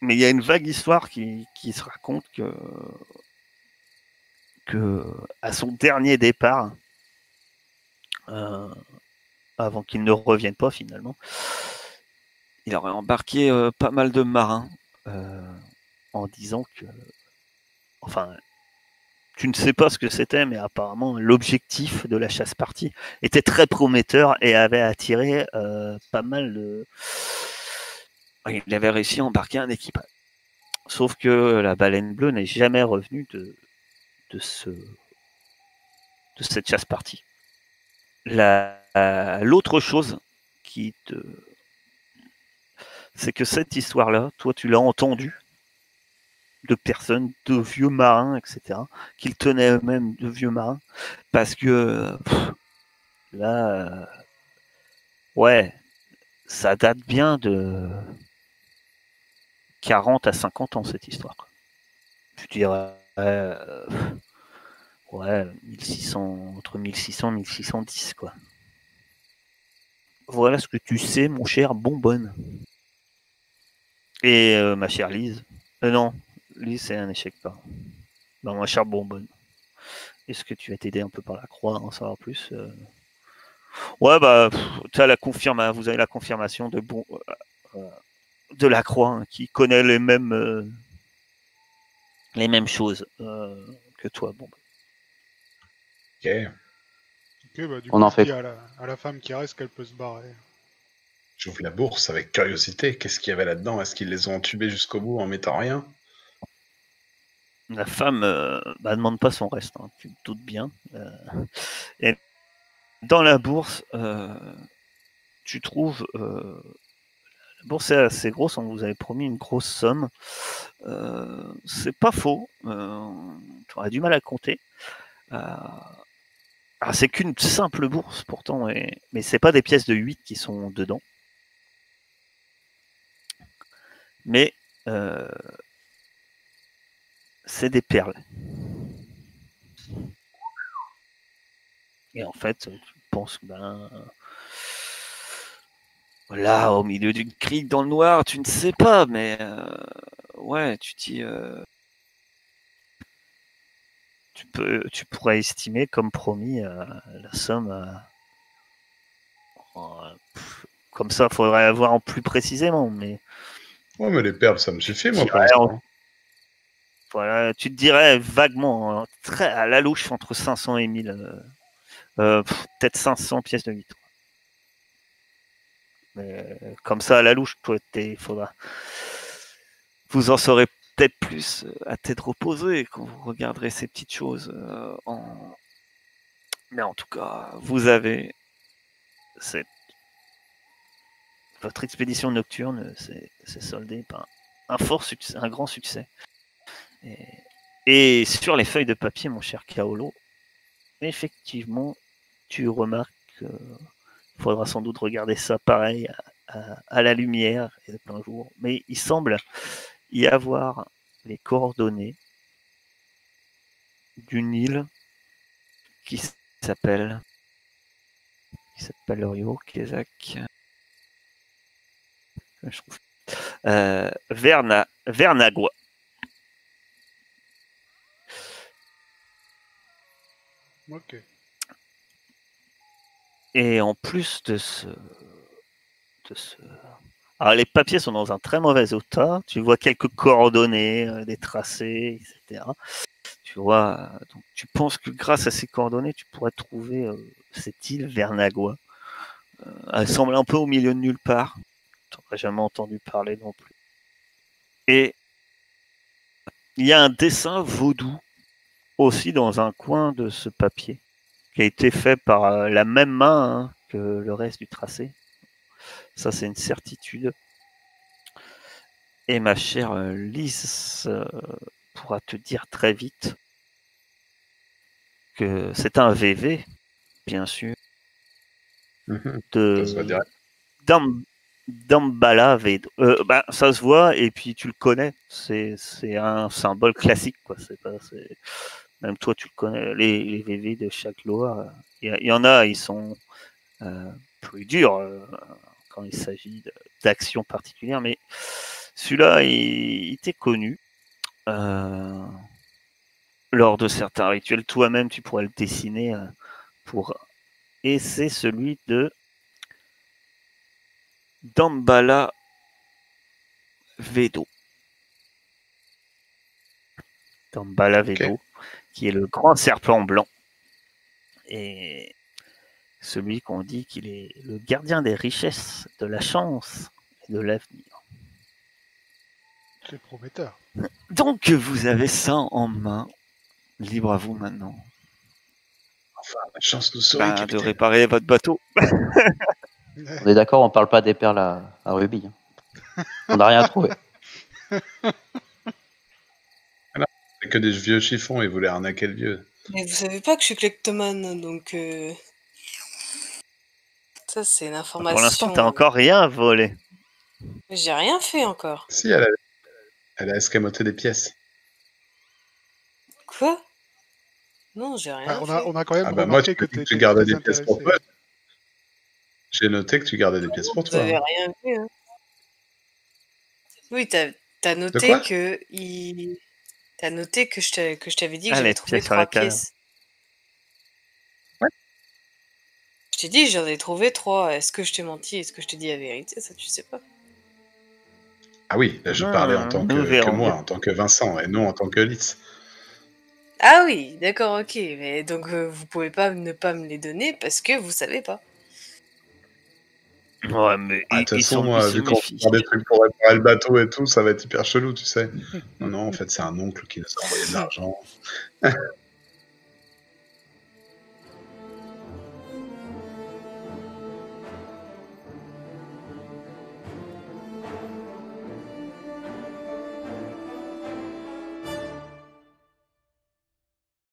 Mais il y a une vague histoire qui se raconte que à son dernier départ, avant qu'il ne revienne pas finalement, il aurait embarqué pas mal de marins en disant que, enfin, tu ne sais pas ce que c'était, mais apparemment l'objectif de la chasse-partie était très prometteur et avait attiré pas mal de. Il avait réussi à embarquer un équipage. Sauf que la baleine bleue n'est jamais revenue de cette chasse-partie. L'autre chose c'est que cette histoire-là, toi, tu l'as entendue de personnes, de vieux marins, etc., qu'ils tenaient eux-mêmes de vieux marins, parce que là, ouais, ça date bien de 40 à 50 ans, cette histoire. Je dirais, ouais, 1600, entre 1600 et 1610, quoi. Voilà ce que tu sais, mon cher bonbonne. Et ma chère Lise. Non, Lise, c'est un échec, pardon. Non, ma chère bonbonne. Est-ce que tu vas t'aider un peu par la croix à en savoir plus Ouais, bah, vous avez la confirmation de la croix hein, qui connaît les mêmes choses que toi. Bon. Ok. Ok, bah du On coup, en je fait dis à la femme qui reste qu'elle peut se barrer. J'ouvre la bourse avec curiosité. Qu'est-ce qu'il y avait là-dedans? Est-ce qu'ils les ont entubés jusqu'au bout en mettant rien? La femme demande pas son reste, hein, tu te doutes bien. Et dans la bourse, tu trouves. La bourse est assez grosse, on vous avait promis une grosse somme. C'est pas faux. Tu aurais du mal à compter. C'est qu'une simple bourse pourtant, mais c'est pas des pièces de 8 qui sont dedans. Mais c'est des perles. Et en fait, tu penses, Là, au milieu d'une crique dans le noir, tu ne sais pas, mais ouais, tu dis, tu pourrais estimer, comme promis, la somme. Comme ça, faudrait avoir en plus précisément, mais Ouais, mais les perles, ça me suffit, moi, je pour dirais l'instant. voilà, tu te dirais vaguement, très à la louche, entre 500 et 1000, peut-être 500 pièces de vitre. Mais comme ça, à la louche, toi, faudra. Vous en saurez peut-être plus à tête reposée quand vous regarderez ces petites choses. Mais en tout cas, vous avez votre expédition nocturne s'est soldée par un fort succès, un grand succès. Et sur les feuilles de papier, mon cher Kaolo, effectivement, tu remarques qu'il faudra sans doute regarder ça pareil à la lumière et de plein jour. Mais il semble y avoir les coordonnées d'une île qui s'appelle Rio, Kezak. Je trouve. Vernagua. Ok. Et en plus de ce. Alors, les papiers sont dans un très mauvais état. Tu vois quelques coordonnées, des tracés, etc. Tu vois, donc tu penses que grâce à ces coordonnées, tu pourrais trouver cette île Vernagua. Elle semble un peu au milieu de nulle part. Tu n'aurais jamais entendu parler non plus. Et il y a un dessin vaudou aussi dans un coin de ce papier qui a été fait par la même main que le reste du tracé. Ça, c'est une certitude. Et ma chère Lise pourra te dire très vite que c'est un VV, bien sûr, Ça se voit direct. d'Ambala Vedo. Ça se voit et puis tu le connais. C'est un symbole classique, quoi. Même toi, tu le connais. Les VV de chaque loi. Il y en a, ils sont plus durs quand il s'agit d'actions particulières, mais celui-là, il était connu. Lors de certains rituels, toi-même, tu pourrais le dessiner et c'est celui de Dambala Vedo. Dambala Vedo, qui est le grand serpent blanc. Et celui qu'on dit qu'il est le gardien des richesses, de la chance et de l'avenir. C'est prometteur. Donc, vous avez ça en main. Libre à vous maintenant. Enfin, la chance nous sourit, de capitaine. réparer votre bateau. On est d'accord, on parle pas des perles à rubis. Hein. On n'a rien trouvé. C'est que des vieux chiffons, ils voulaient arnaquer le vieux. Mais vous savez pas que je suis kleptomane, donc ça c'est une information. Pour l'instant, t'as encore rien volé. J'ai rien fait encore. Si, elle a escamoté des pièces. Quoi? Non, j'ai rien fait. On a quand même moi, remarqué que tu gardais très des pièces pour toi. J'ai noté que tu gardais des pièces pour Vous toi. avez rien vu, hein. Oui, t'as noté que t'as noté que je t'avais dit que j'avais trouvé 3 pièces. Ouais. Je t'ai dit j'en ai trouvé 3. Est-ce que je t'ai menti? Est-ce que je t'ai dit la vérité? Ça, tu sais pas. Ah oui, là, je parlais en tant que moi, en tant que Vincent, et non en tant que Lys. Ah oui, d'accord, ok. Mais donc vous pouvez pas ne pas me les donner parce que vous savez pas. Ouais, mais de toute façon, moi, vu qu'on fait des trucs pour réparer le bateau et tout, ça va être hyper chelou, tu sais. Non, en fait, c'est un oncle qui nous a envoyé de l'argent.